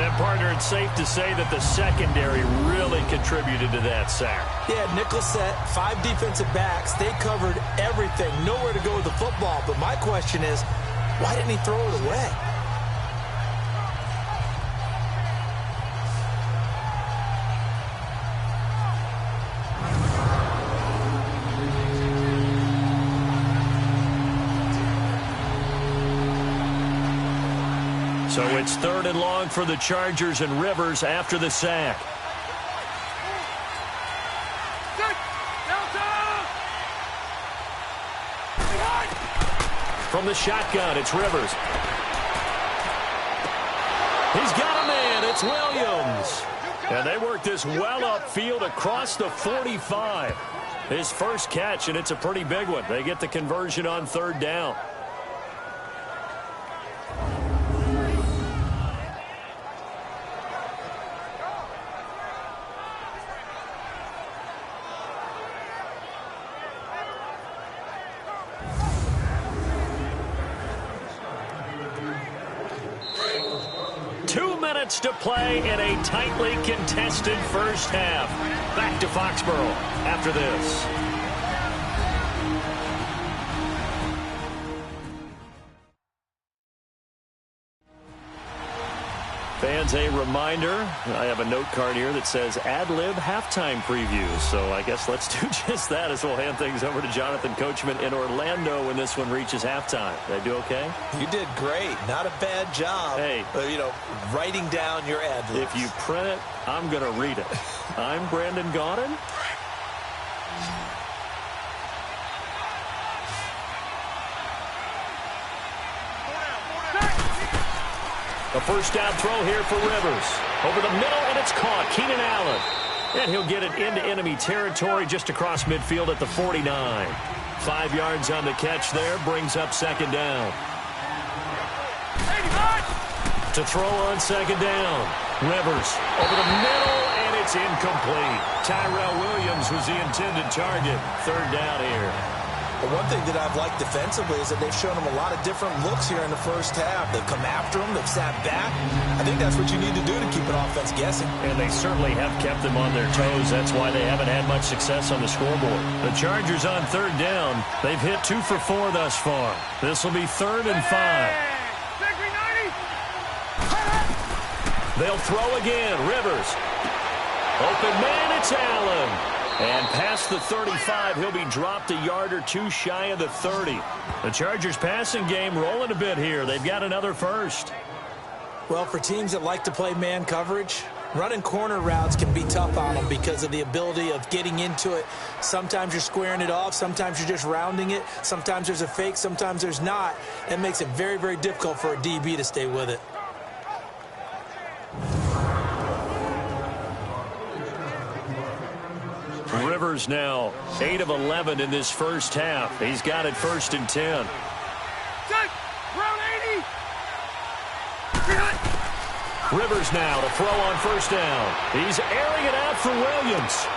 And, partner, it's safe to say that the secondary really contributed to that sack. Yeah, nickel set, 5 defensive backs. They covered everything. Nowhere to go with the football. But my question is, why didn't he throw it away? So it's 3rd and long for the Chargers, and Rivers after the sack. From the shotgun, it's Rivers. He's got a man. It's Williams. And they work this well upfield across the 45. His first catch, and it's a pretty big one. They get the conversion on 3rd down. To play in a tightly contested first half. Back to Foxborough after this. Fans, a reminder, I have a note card here that says ad-lib halftime previews. So I guess let's do just that as we'll hand things over to Jonathan Coachman in Orlando when this one reaches halftime. Did I do okay? You did great. Not a bad job. Hey. Writing down your ad-libs. If you print it, I'm going to read it. I'm Brandon Gaudin. A first down throw here for Rivers. Over the middle, and it's caught. Keenan Allen. And he'll get it into enemy territory just across midfield at the 49. 5 yards on the catch there. Brings up 2nd down. To throw on 2nd down. Rivers over the middle, and it's incomplete. Tyrell Williams was the intended target. 3rd down here. But one thing that I've liked defensively is that they've shown them a lot of different looks here in the first half. They've come after them. They've sat back. I think that's what you need to do to keep an offense guessing. And they certainly have kept them on their toes. That's why they haven't had much success on the scoreboard. The Chargers on third down. They've hit 2 for 4 thus far. This will be 3rd and 5. They'll throw again. Rivers. Open man, it's Allen. And past the 35, he'll be dropped a yard or 2 shy of the 30. The Chargers passing game rolling a bit here. They've got another first. Well, for teams that like to play man coverage, running corner routes can be tough on them because of the ability of getting into it. Sometimes you're squaring it off. Sometimes you're just rounding it. Sometimes there's a fake. Sometimes there's not. It makes it very, very difficult for a DB to stay with it. Rivers now 8 of 11 in this first half. He's got it 1st and 10. Round 80. Rivers now to throw on 1st down. He's airing it out for Williams.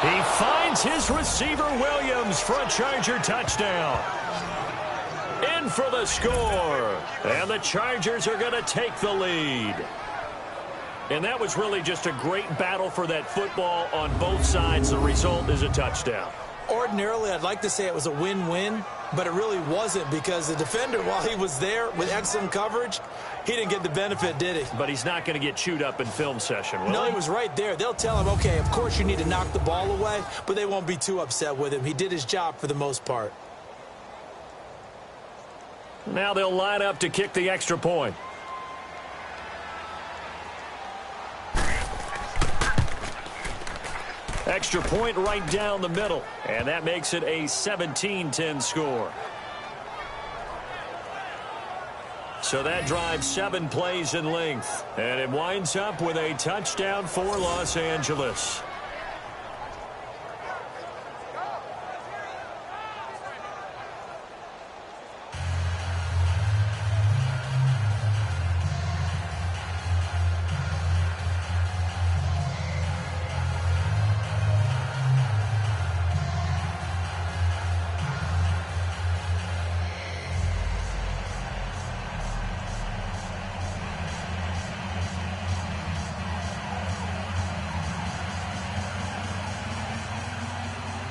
He finds his receiver Williams for a Charger touchdown. In for the score. And the Chargers are going to take the lead. And that was really just a great battle for that football on both sides. The result is a touchdown. Ordinarily, I'd like to say it was a win-win, but it really wasn't because the defender, while he was there with excellent coverage, he didn't get the benefit, did he? But he's not going to get chewed up in film session, will No, he? he was right there. They'll tell him, okay, of course you need to knock the ball away, but they won't be too upset with him. He did his job for the most part. Now they'll line up to kick the extra point. Extra point right down the middle. And that makes it a 17-10 score. So that drives 7 plays in length. And it winds up with a touchdown for Los Angeles.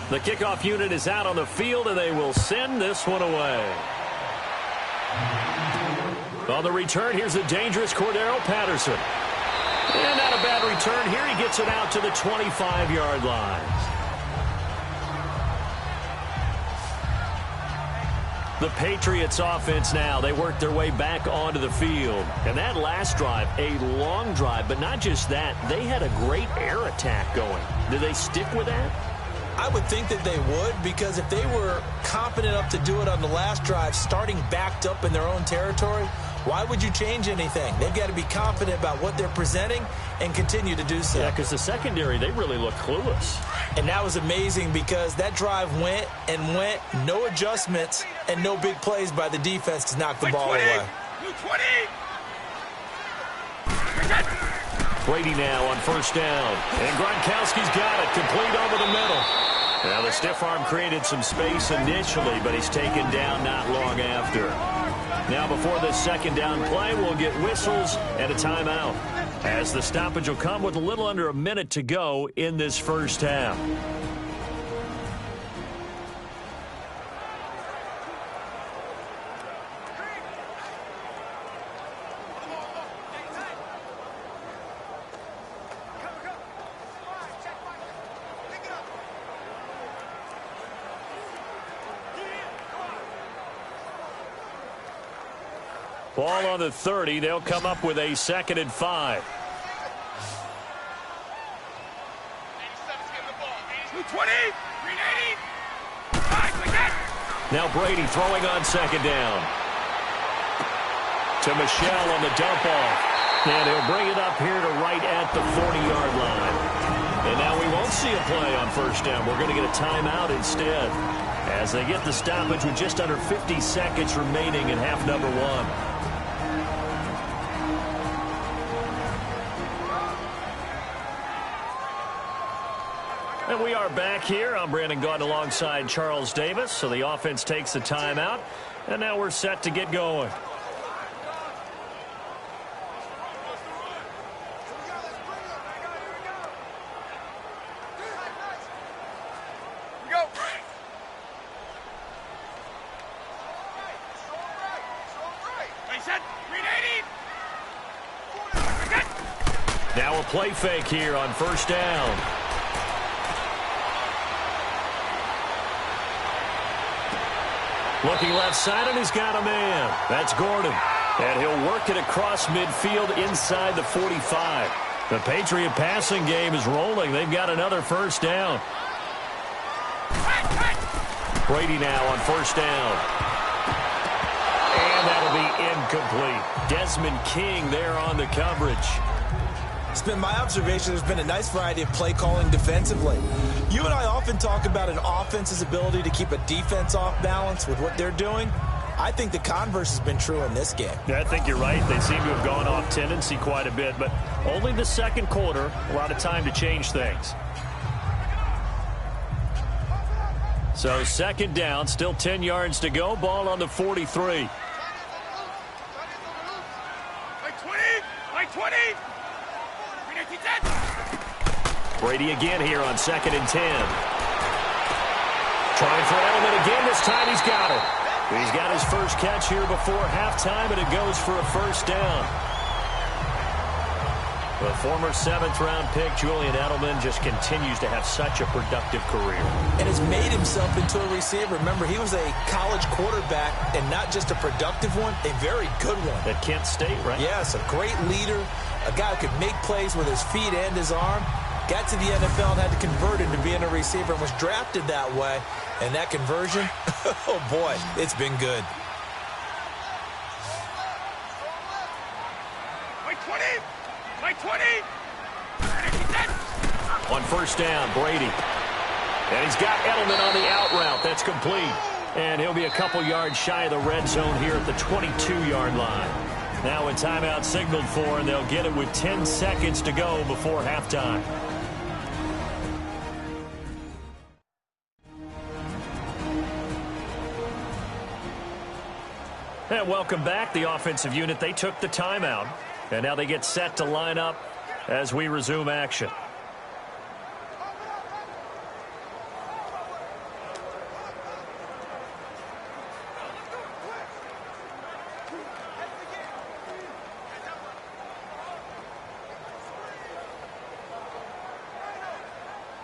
The kickoff unit is out on the field, and they will send this one away. On the return, here's a dangerous Cordero Patterson. And not a bad return here. He gets it out to the 25-yard line. The Patriots offense now, they work their way back onto the field. And that last drive, a long drive, but not just that. They had a great air attack going. Did they stick with that? I would think that they would, because if they were confident enough to do it on the last drive, starting backed up in their own territory, why would you change anything? They've got to be confident about what they're presenting and continue to do so. Yeah, because the secondary, they really look clueless. And that was amazing because that drive went and went, no adjustments, and no big plays by the defense to knock the ball away. 20. Brady now on 1st down. And Gronkowski's got it, complete over the middle. Now the stiff arm created some space initially, but he's taken down not long after. Now before this 2nd down play, we'll get whistles and a timeout, as the stoppage will come with a little under a minute to go in this first half. Ball on the 30. They'll come up with a 2nd and 5. 20. Now Brady throwing on 2nd down. To Michel on the dump off. And he'll bring it up here to right at the 40-yard line. And now we won't see a play on 1st down. We're going to get a timeout instead, as they get the stoppage with just under 50 seconds remaining in half number 1. And we are back here. I'm Brandon Gaunt alongside Charles Davis. So the offense takes the timeout, and now we're set to get going. Now a play fake here on first down. Looking left side, and he's got a man. That's Gordon. And he'll work it across midfield inside the 45. The Patriot passing game is rolling. They've got another first down. Brady now on first down. And that'll be incomplete. Desmond King there on the coverage. It's been my observation there's been a nice variety of play calling defensively. You and I often talk about an offense's ability to keep a defense off balance with what they're doing. I think the converse has been true in this game. Yeah, I think you're right. They seem to have gone off tendency quite a bit, but only the second quarter, a lot of time to change things. So second down, still 10 yards to go. Ball on the 43. By 20! Brady again here on 2nd and 10. Trying for Edelman again. This time he's got it. He's got his first catch here before halftime, and it goes for a first down. The former 7th-round pick, Julian Edelman, just continues to have such a productive career. And has made himself into a receiver. Remember, he was a college quarterback, and not just a productive one, a very good one. At Kent State, right? Yes, a great leader, a guy who could make plays with his feet and his arm. Got to the NFL and had to convert into being a receiver and was drafted that way. And that conversion, oh boy, it's been good. By 20! By 20! On first down, Brady. And he's got Edelman on the out route. That's complete. And he'll be a couple yards shy of the red zone here at the 22-yard line. Now a timeout signaled for, and they'll get it with 10 seconds to go before halftime. And welcome back. The offensive unit, they took the timeout. And now they get set to line up as we resume action.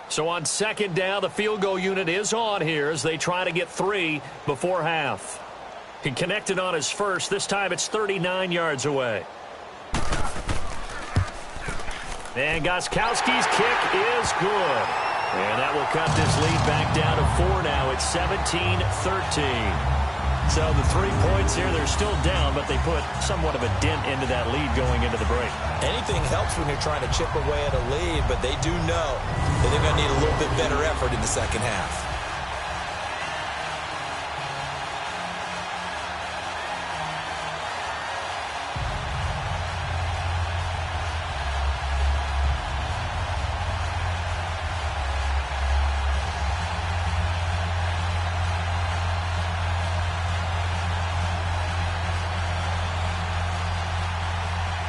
So on second down, the field goal unit is on here as they try to get 3 before half. He connected on his first. This time it's 39 yards away. And Gostkowski's kick is good. And that will cut this lead back down to 4 now. It's 17-13. So the 3 points here, they're still down, but they put somewhat of a dent into that lead going into the break. Anything helps when you're trying to chip away at a lead, but they do know that they're going to need a little bit better effort in the second half.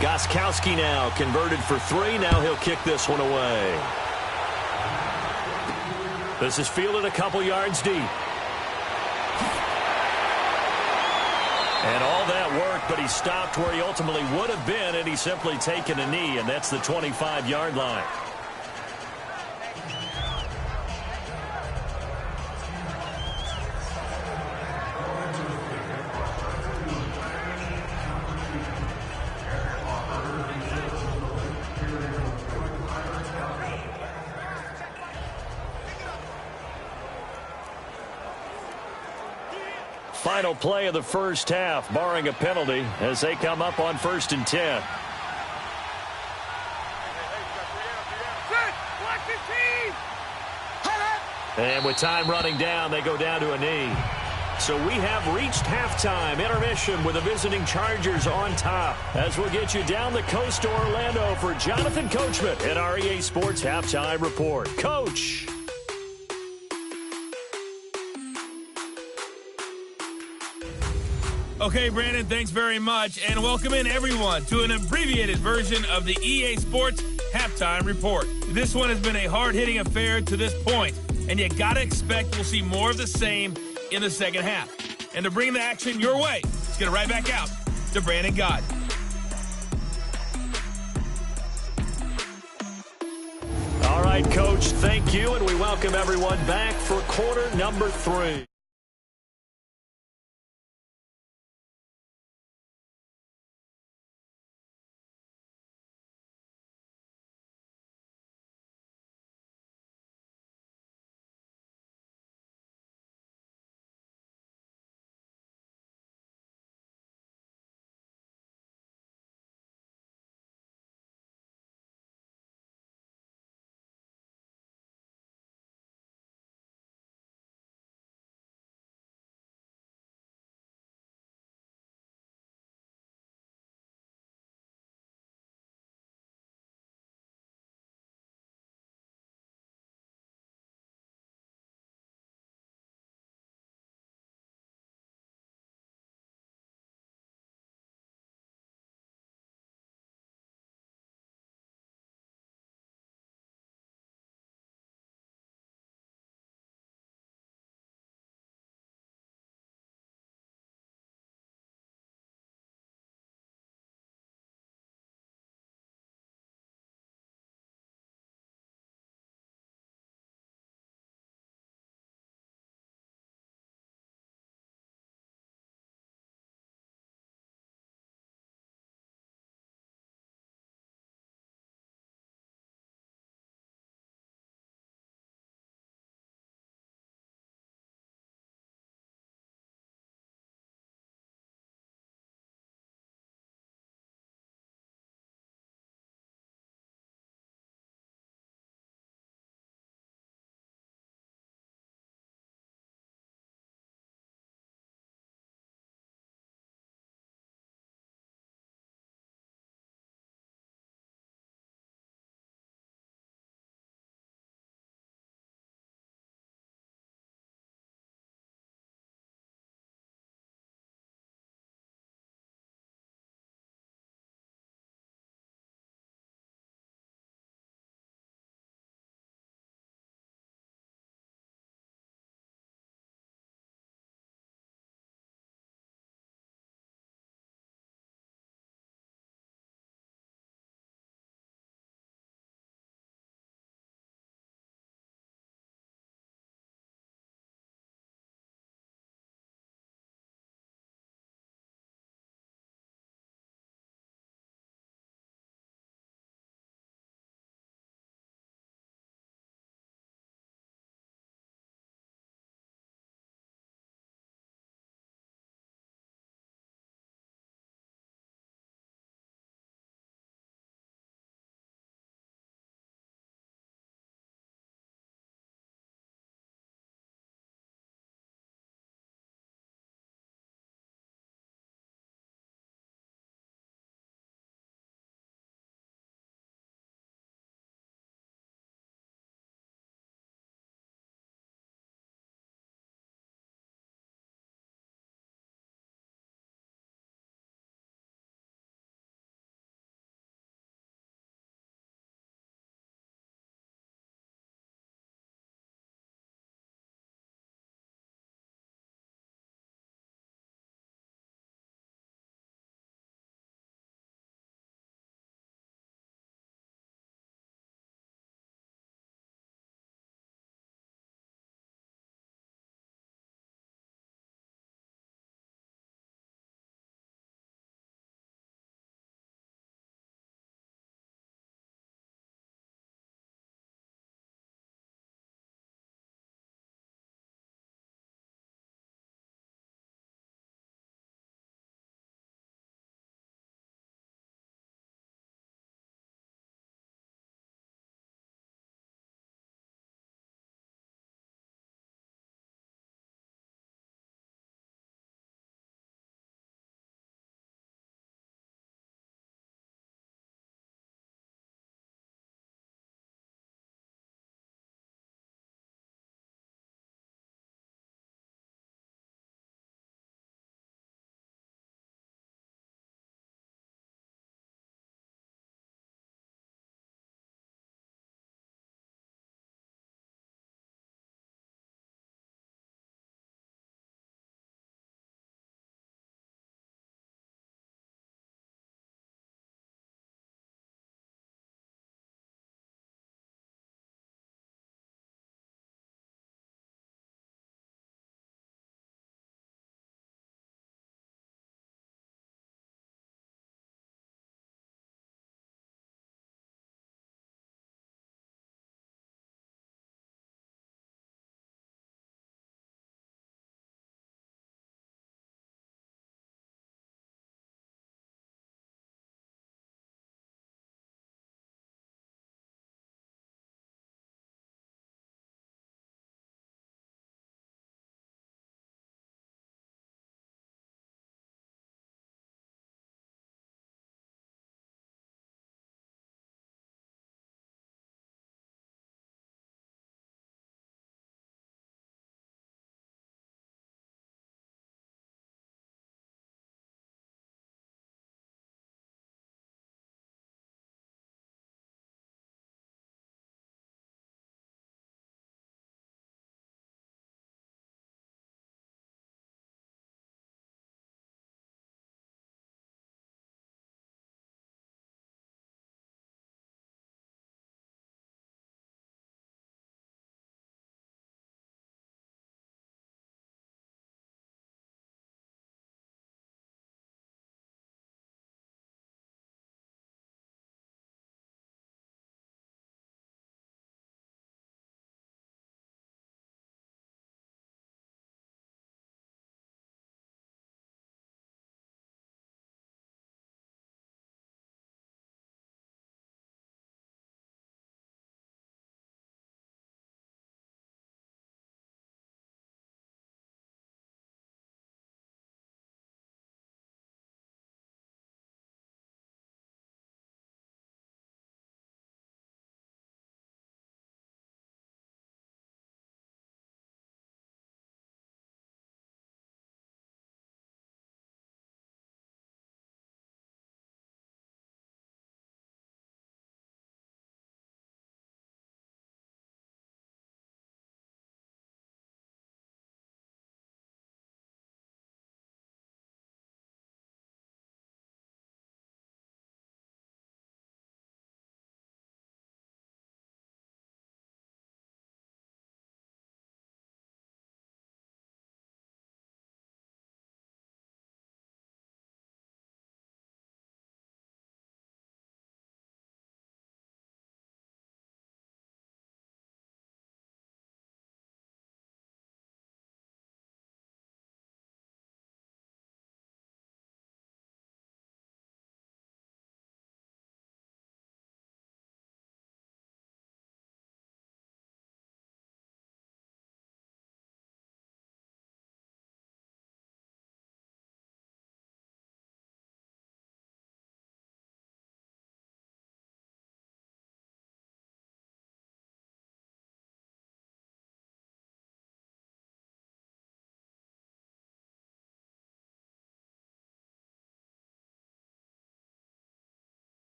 Gostkowski now converted for 3. Now he'll kick this one away. This is fielded a couple yards deep. And all that work, but he stopped where he ultimately would have been, and he's simply taken a knee, and that's the 25-yard line. Final play of the first half, barring a penalty, as they come up on 1st and 10. And with time running down, they go down to a knee. So we have reached halftime intermission with the visiting Chargers on top. As we'll get you down the coast to Orlando for Jonathan Coachman at our EA Sports Halftime Report. Coach. Okay, Brandon, thanks very much, and welcome in everyone to an abbreviated version of the EA Sports Halftime Report. This one has been a hard-hitting affair to this point, and you gotta expect we'll see more of the same in the second half. And to bring the action your way, let's get it right back out to Brandon God. All right, Coach, thank you, and we welcome everyone back for quarter number 3.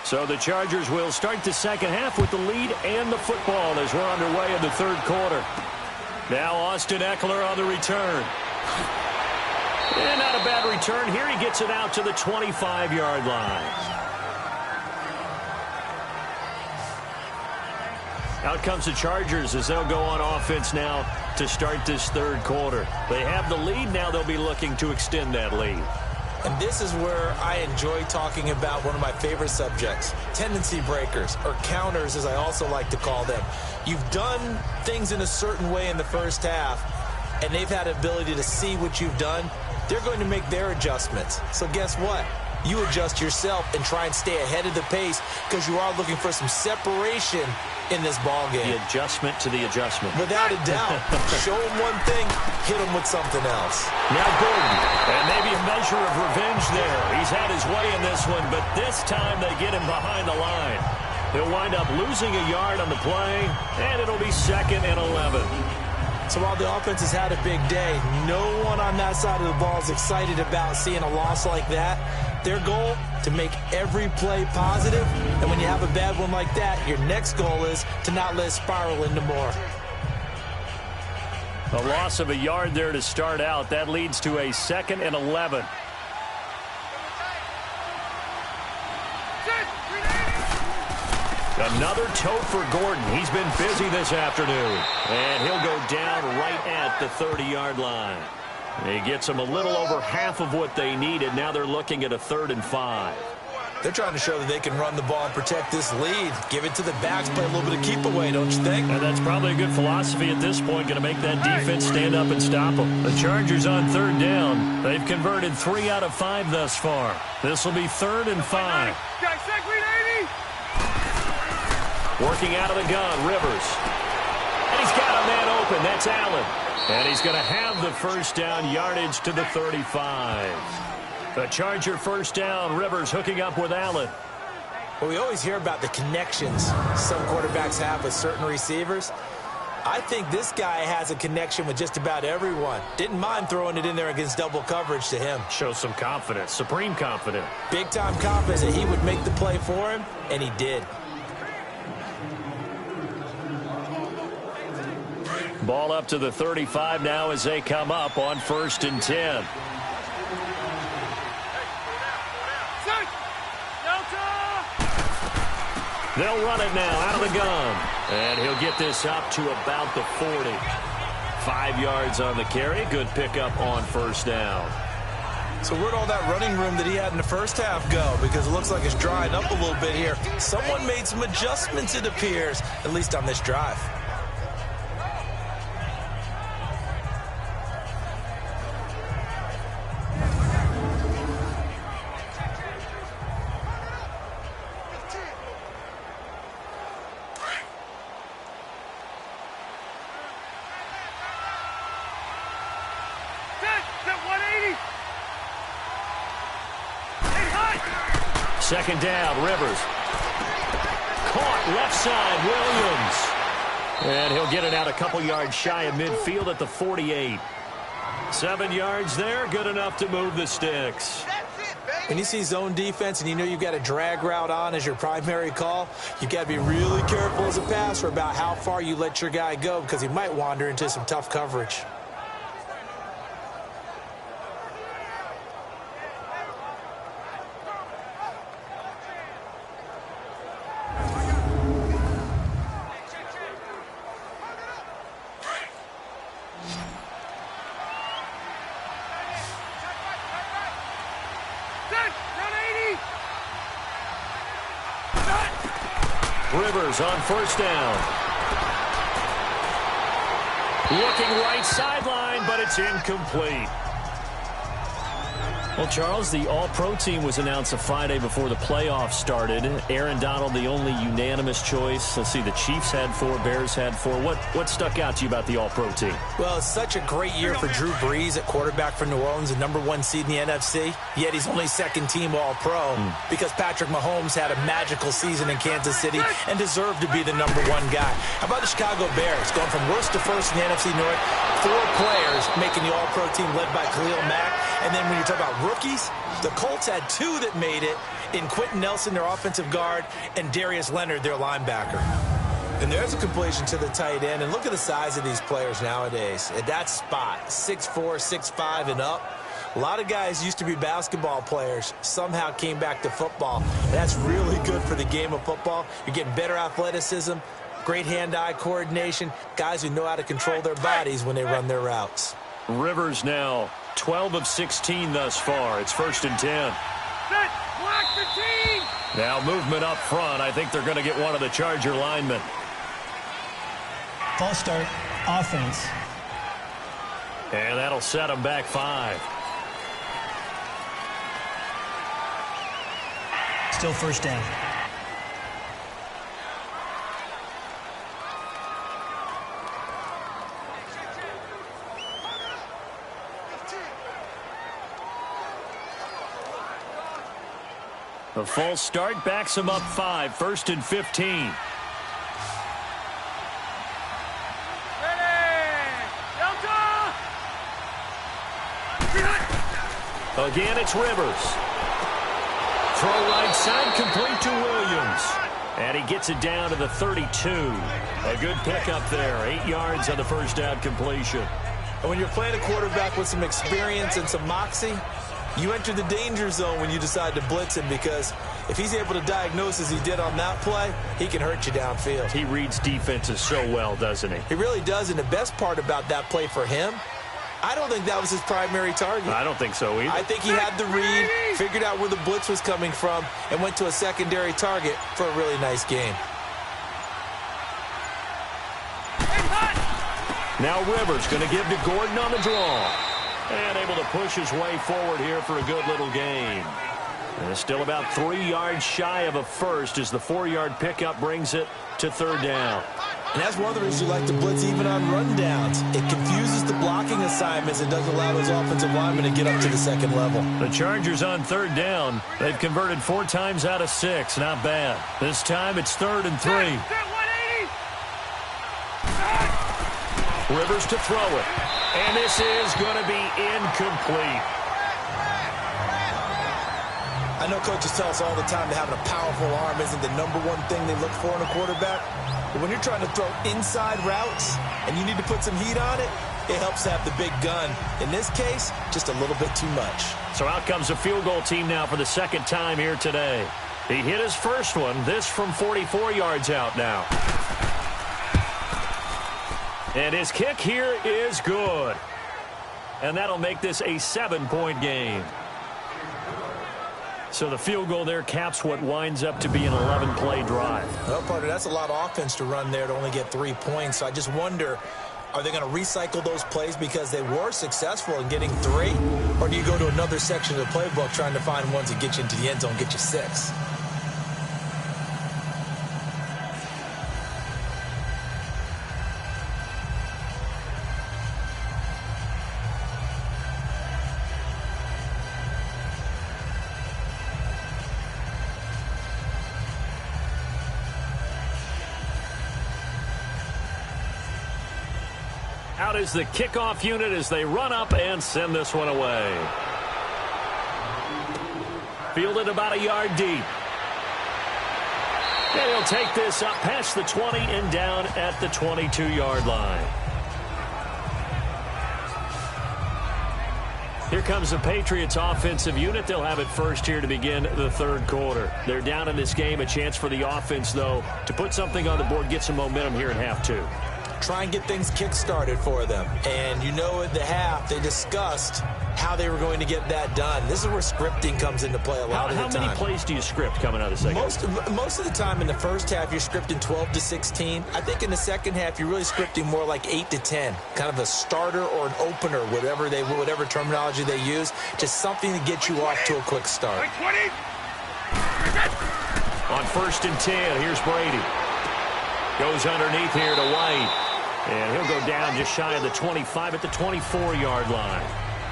So the Chargers will start the second half with the lead and the football as we're underway in the third quarter. Now Austin Eckler on the return. And not a bad return here. He gets it out to the 25-yard line. Out comes the Chargers as they'll go on offense now to start this third quarter. They have the lead. Now they'll be looking to extend that lead. And this is where I enjoy talking about one of my favorite subjects, tendency breakers, or counters as I also like to call them. You've done things in a certain way in the first half, and they've had the ability to see what you've done. They're going to make their adjustments. So guess what? You adjust yourself and try and stay ahead of the pace because you are looking for some separation in this ball game. The adjustment to the adjustment. Without a doubt. Show him one thing, hit him with something else. Now Gordon, and maybe a measure of revenge there. He's had his way in this one, but this time they get him behind the line. He'll wind up losing a yard on the play, and it'll be 2nd and 11. So while the offense has had a big day, no one on that side of the ball is excited about seeing a loss like that. Their goal, to make every play positive, and when you have a bad one like that, your next goal is to not let it spiral into more. A loss of a yard there to start out. That leads to a 2nd and 11. Another toe for Gordon. He's been busy this afternoon. And he'll go down right at the 30-yard line. He gets them a little over half of what they needed. Now they're looking at a 3rd and 5. They're trying to show that they can run the ball and protect this lead. Give it to the backs, play a little bit of keep away, don't you think? And that's probably a good philosophy at this point. Going to make that defense stand up and stop them. The Chargers on 3rd down. They've converted 3 out of 5 thus far. This will be 3rd and 5. Working out of the gun, Rivers. And he's got a man open. That's Allen. And he's going to have the first down, yardage to the 35. The Charger first down. Rivers hooking up with Allen. Well, we always hear about the connections some quarterbacks have with certain receivers. I think this guy has a connection with just about everyone. Didn't mind throwing it in there against double coverage to him. Shows some confidence, supreme confidence. Big-time confidence that he would make the play for him, and he did. Ball up to the 35 now as they come up on 1st and 10. They'll run it now out of the gun. And he'll get this up to about the 40. 5 yards on the carry. Good pickup on 1st down. So where'd all that running room that he had in the first half go? Because it looks like it's drying up a little bit here. Someone made some adjustments, it appears, at least on this drive. Second down, Rivers. Caught left side, Williams. And he'll get it out a couple yards shy of midfield at the 48. 7 yards there, good enough to move the sticks. When you see zone defense and you know you've got a drag route on as your primary call, you've got to be really careful as a passer about how far you let your guy go because he might wander into some tough coverage. Rivers on 1st down. Looking right sideline, but it's incomplete. Well, Charles, the All-Pro team was announced a Friday before the playoffs started. Aaron Donald, the only unanimous choice. Let's see, the Chiefs had 4, Bears had 4. What stuck out to you about the All-Pro team? Well, it's such a great year for Drew Brees at quarterback for New Orleans, the #1 seed in the NFC. Yet he's only 2nd team All-Pro because Patrick Mahomes had a magical season in Kansas City and deserved to be the #1 guy. How about the Chicago Bears going from worst to first in the NFC North? 4 players making the All-Pro team led by Khalil Mack. And then when you talk about rookies, the Colts had 2 that made it in Quentin Nelson, their offensive guard, and Darius Leonard, their linebacker. And there's a completion to the tight end. And look at the size of these players nowadays. At that spot, 6'4", 6'5", and up. A lot of guys used to be basketball players, somehow came back to football. And that's really good for the game of football. You're getting better athleticism, great hand-eye coordination, guys who know how to control their bodies when they run their routes. Rivers now 12 of 16 thus far. It's 1st and 10. Set. Block the team. Now movement up front. I think they're going to get one of the Charger linemen. False start, offense. And that'll set them back 5. Still first down. The false start backs them up 5. 1st and 15. Again, it's Rivers. Throw right side, complete to Williams. And he gets it down to the 32. A good pickup there. 8 yards on the first down completion. And when you're playing a quarterback with some experience and some moxie, you enter the danger zone when you decide to blitz him, because if he's able to diagnose as he did on that play, he can hurt you downfield. He reads defenses so well, doesn't he? He really does, and the best part about that play for him, I don't think that was his primary target. I don't think so either. I think he had the read, figured out where the blitz was coming from, and went to a secondary target for a really nice game. Now Rivers going to give to Gordon on the draw. And able to push his way forward here for a good little gain. And it's still about 3 yards shy of a first as the 4-yard pickup brings it to 3rd down. And that's one of the reasons you like to blitz even on rundowns. It confuses the blocking assignments and doesn't allow those offensive linemen to get up to the second level. The Chargers on 3rd down. They've converted 4 times out of 6. Not bad. This time it's 3rd and 3. Rivers to throw it. And this is going to be incomplete. I know coaches tell us all the time that having a powerful arm isn't the #1 thing they look for in a quarterback. But when you're trying to throw inside routes and you need to put some heat on it, it helps to have the big gun. In this case, just a little bit too much. So out comes the field goal team now for the 2nd time here today. He hit his first one. This from 44 yards out now. And his kick here is good. And that'll make this a 7-point game. So the field goal there caps what winds up to be an 11-play drive. Well, partner, that's a lot of offense to run there to only get 3 points. So I just wonder, are they going to recycle those plays because they were successful in getting 3? Or do you go to another section of the playbook trying to find ones that get you into the end zone, get you 6? Out is the kickoff unit as they run up and send this one away. Fielded about a yard deep. And he'll take this up past the 20 and down at the 22-yard line. Here comes the Patriots offensive unit. They'll have it first here to begin the 3rd quarter. They're down in this game. A chance for the offense, though, to put something on the board, get some momentum here in half 2. Try and get things kick-started for them. And you know at the half, they discussed how they were going to get that done. This is where scripting comes into play a lot of the time. How many plays do you script coming out of the second? Most of the time in the first half, you're scripting 12 to 16. I think in the second half, you're really scripting more like 8 to 10. Kind of a starter or an opener, whatever terminology they use. Just something to get you off to a quick start. On 1st and 10, here's Brady. Goes underneath here to White. And he'll go down just shy of the 25 at the 24-yard line.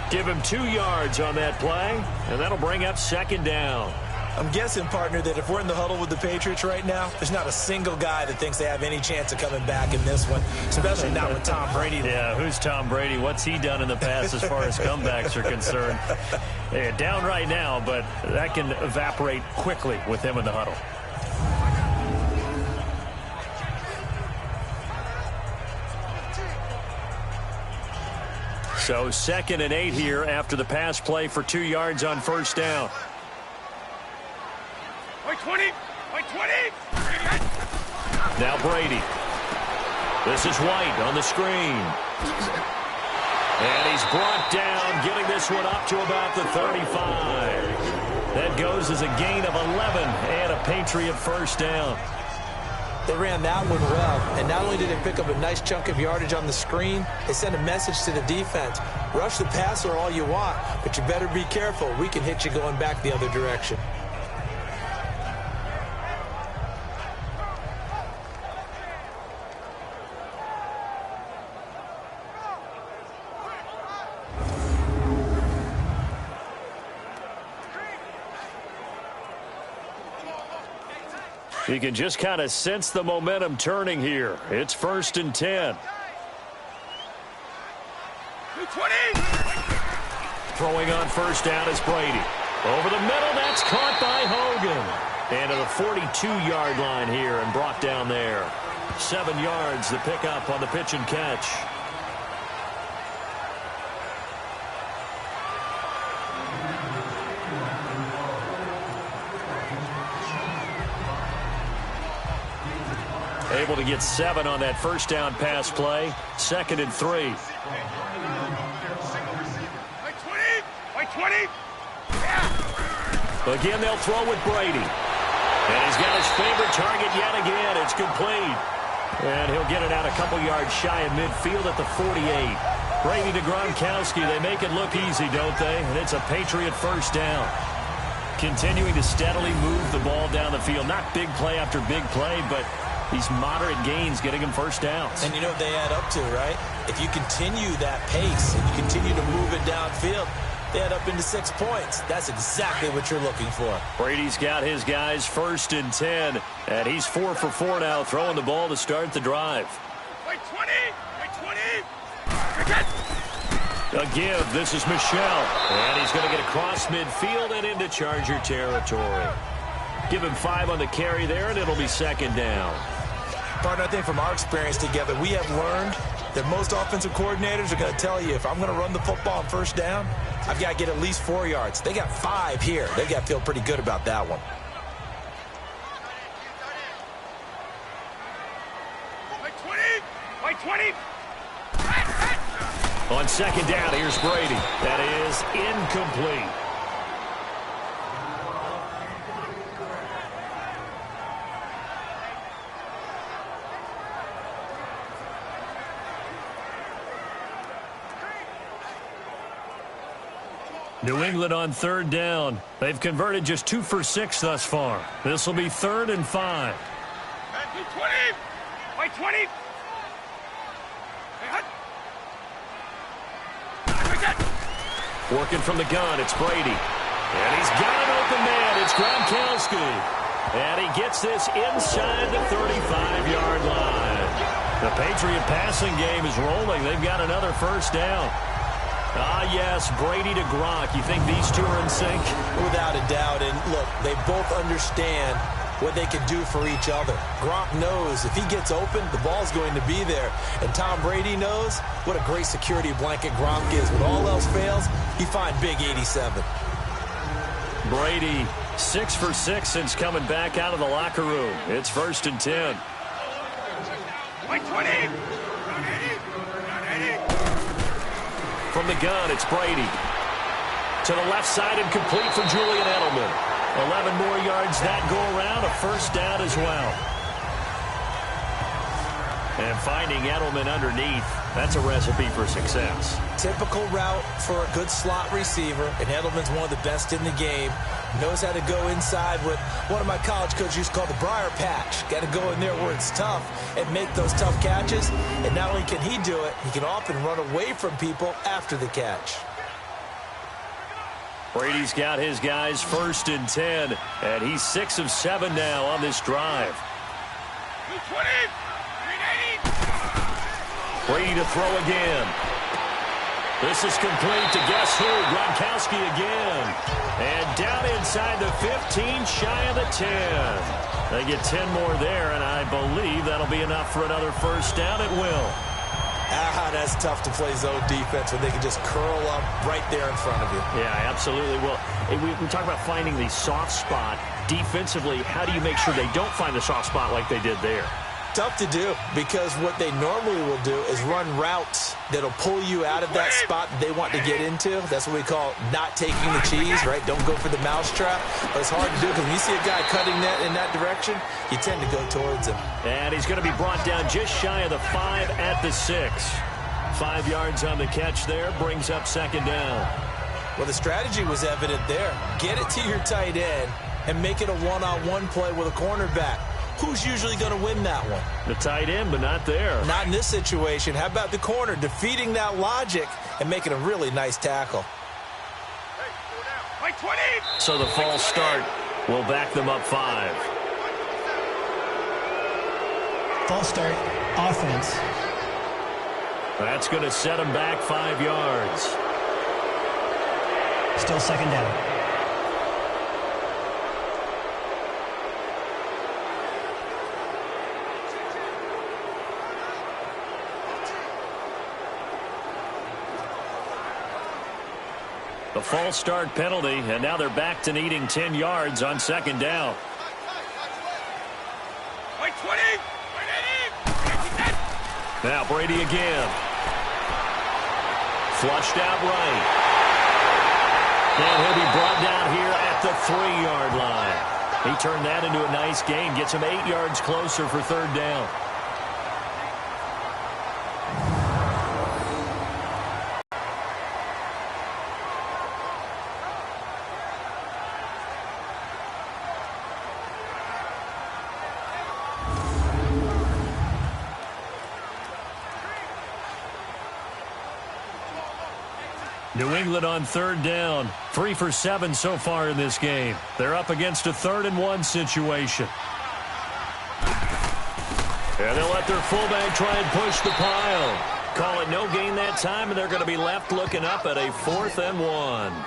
Give him 2 yards on that play, and that'll bring up 2nd down. I'm guessing, partner, that if we're in the huddle with the Patriots right now, there's not a single guy that thinks they have any chance of coming back in this one, especially not with Tom Brady. Yeah, who's Tom Brady? What's he done in the past as far as comebacks are concerned? Yeah, down right now, but that can evaporate quickly with him in the huddle. So 2nd and 8 here after the pass play for 2 yards on first down. By 20! By 20! Now Brady. This is White on the screen. And he's brought down, getting this one up to about the 35. That goes as a gain of 11 and a Patriot first down. They ran that one well, and not only did they pick up a nice chunk of yardage on the screen, they sent a message to the defense. Rush the passer all you want, but you better be careful. We can hit you going back the other direction. You can just kind of sense the momentum turning here. It's 1st and 10. 20! Throwing on first down is Brady. Over the middle, that's caught by Hogan. And to the 42-yard line here and brought down there. 7 yards, the pickup on the pitch and catch. Able to get 7 on that first down pass play. 2nd and 3. By 20! By 20! Again, they'll throw with Brady. And he's got his favorite target yet again. It's complete. And he'll get it out a couple yards shy of midfield at the 48. Brady to Gronkowski. They make it look easy, don't they? And it's a Patriot first down. Continuing to steadily move the ball down the field. Not big play after big play, but these moderate gains getting him first downs. And you know what they add up to, right? If you continue that pace and you continue to move it downfield, they add up into 6 points. That's exactly what you're looking for. Brady's got his guys 1st and 10, and he's 4 for 4 now, throwing the ball to start the drive. By 20! By 20! A give. This is Michelle, and he's going to get across midfield and into Charger territory. Give him 5 on the carry there, and it'll be 2nd down. Partner, I think from our experience together, we have learned that most offensive coordinators are going to tell you, if I'm going to run the football on first down, I've got to get at least 4 yards. They got 5 here. They got to feel pretty good about that one. By 20! By 20! On 2nd down, here's Brady. That is incomplete. New England on 3rd down. They've converted just 2 for 6 thus far. This will be 3rd and 5. By 20! By 20! Working from the gun, it's Brady. And he's got an open man. It's Gronkowski. And he gets this inside the 35-yard line. The Patriot passing game is rolling. They've got another first down. Ah, yes, Brady to Gronk. You think these two are in sync? Without a doubt. And look, they both understand what they can do for each other. Gronk knows if he gets open, the ball's going to be there. And Tom Brady knows what a great security blanket Gronk is. When all else fails, you find big 87. Brady, 6 for 6 since coming back out of the locker room. It's 1st and 10. By 20! From the gun, it's Brady. To the left side and complete for Julian Edelman. 11 more yards that go around, a first down as well. And finding Edelman underneath, that's a recipe for success. Typical route for a good slot receiver, and Edelman's one of the best in the game. Knows how to go inside what one of my college coaches used to call the briar patch. Got to go in there where it's tough and make those tough catches. And not only can he do it, he can often run away from people after the catch. Brady's got his guys 1st and 10, and he's 6 of 7 now on this drive. 220, 380. Brady to throw again. This is complete to guess who? Gronkowski again. And down inside the 15, shy of the 10. They get 10 more there, and I believe that'll be enough for another first down. It will. That's tough to play zone defense when they can just curl up right there in front of you. Yeah, absolutely. Well, we talk about finding the soft spot. Defensively, how do you make sure they don't find the soft spot like they did there? Tough to do, because what they normally will do is run routes that'll pull you out of that spot that they want to get into. That's what we call not taking the cheese, right? Don't go for the mousetrap. But it's hard to do because when you see a guy cutting that in that direction, you tend to go towards him. And he's going to be brought down just shy of the 5 at the 6. 5 yards on the catch there, brings up 2nd down. Well, the strategy was evident there. Get it to your tight end and make it a one-on-one play with a cornerback. Who's usually going to win that one? The tight end, but not there. Not in this situation. How about the corner defeating that logic and making a really nice tackle? Like 20. So the false start will back them up 5. False start, offense. That's going to set them back 5 yards. Still 2nd down. The false start penalty, and now they're back to needing 10 yards on 2nd down. Like 20. Now Brady again. Flushed out right. And he'll be brought down here at the 3-yard line. He turned that into a nice gain. Gets him 8 yards closer for 3rd down. New England on 3rd down. 3 for 7 so far in this game. They're up against a 3rd and 1 situation. And they'll let their fullback try and push the pile. Call it no gain that time, and they're going to be left looking up at a 4th and 1.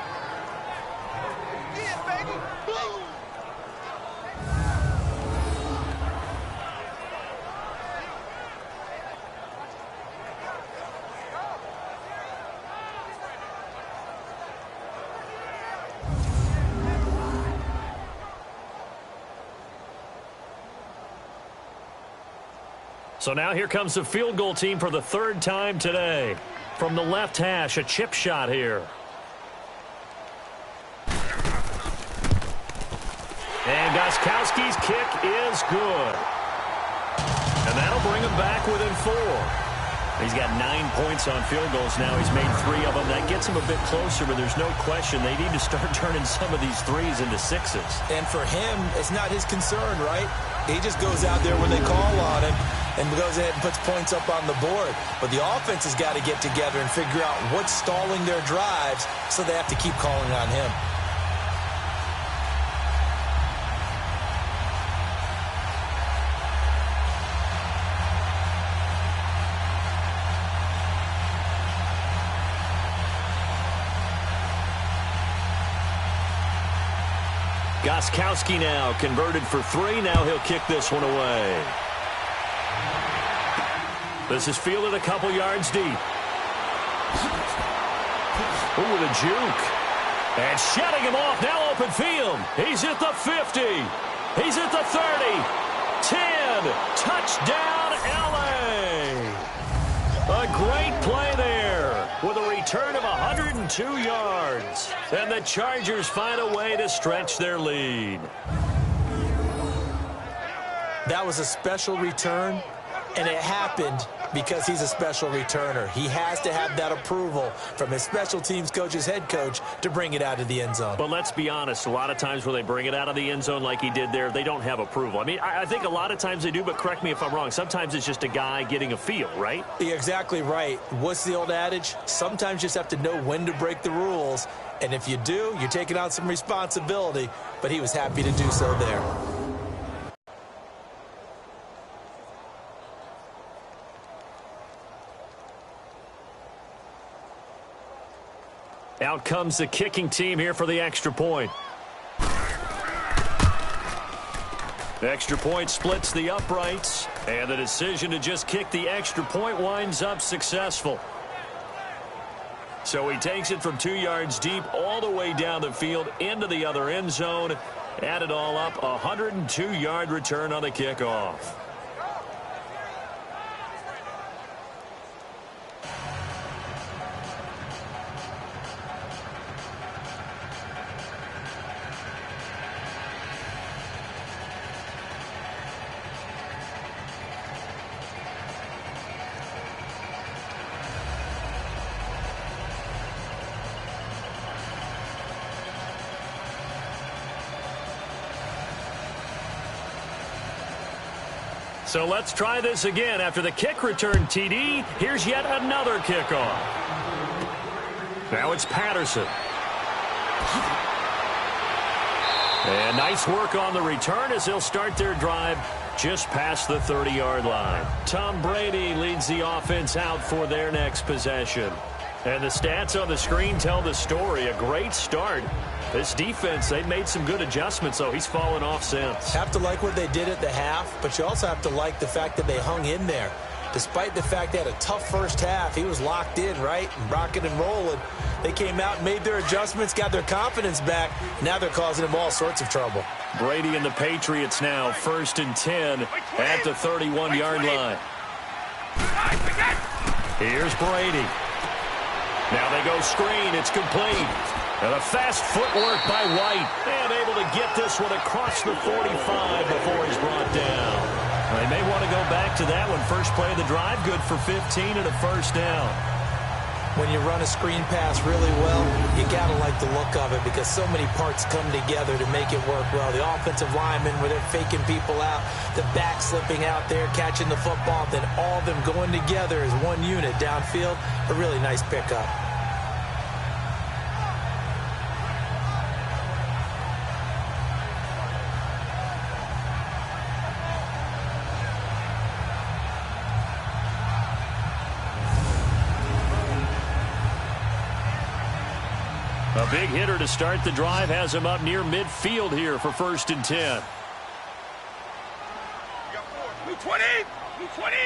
So now here comes the field goal team for the 3rd time today. From the left hash, a chip shot here. And Gostkowski's kick is good. And that'll bring him back within 4. He's got 9 points on field goals now. He's made 3 of them. That gets him a bit closer, but there's no question they need to start turning some of these 3s into 6s. And for him, it's not his concern, right? He just goes out there when they call on him and goes ahead and puts points up on the board. But the offense has got to get together and figure out what's stalling their drives, so they have to keep calling on him. Gostkowski now converted for 3. Now he'll kick this one away. This is fielded a couple yards deep. Ooh, with a juke. And shutting him off. Now open field. He's at the 50. He's at the 30. 10. Touchdown, L.A. A great play there with a return of 102 yards. And the Chargers find a way to stretch their lead. That was a special return, and it happened Because he's a special returner. He has to have that approval from his special teams coach's head coach to bring it out of the end zone. But let's be honest, a lot of times when they bring it out of the end zone like he did there, they don't have approval. I mean, I think a lot of times they do, but correct me if I'm wrong. Sometimes it's just a guy getting a feel, right? You're exactly right. What's the old adage? Sometimes you just have to know when to break the rules. And if you do, you're taking on some responsibility. But he was happy to do so there. Out comes the kicking team here for the extra point. The extra point splits the uprights, and the decision to just kick the extra point winds up successful. So he takes it from 2 yards deep all the way down the field into the other end zone. Add it all up, a 102-yard return on the kickoff. So let's try this again. After the kick return TD, here's yet another kickoff. Now it's Patterson. And nice work on the return as they'll start their drive just past the 30-yard line. Tom Brady leads the offense out for their next possession. And the stats on the screen tell the story. A great start. This defense, they made some good adjustments, though. He's fallen off since. Have to like what they did at the half, but you also have to like the fact that they hung in there. Despite the fact they had a tough first half, he was locked in, right, and rocking and rolling. They came out and made their adjustments, got their confidence back. Now they're causing him all sorts of trouble. Brady and the Patriots now, 1st and 10 at the 31-yard line. Here's Brady. Now they go screen. It's complete. And a fast footwork by White. And able to get this one across the 45 before he's brought down. They may want to go back to that one. First play of the drive, good for 15 and a first down. When you run a screen pass really well, you got to like the look of it because so many parts come together to make it work well. The offensive linemen, where they're faking people out, the back slipping out there, catching the football, then all of them going together as one unit downfield. A really nice pickup. A big hitter to start the drive has him up near midfield here for 1st and 10. 220! 220!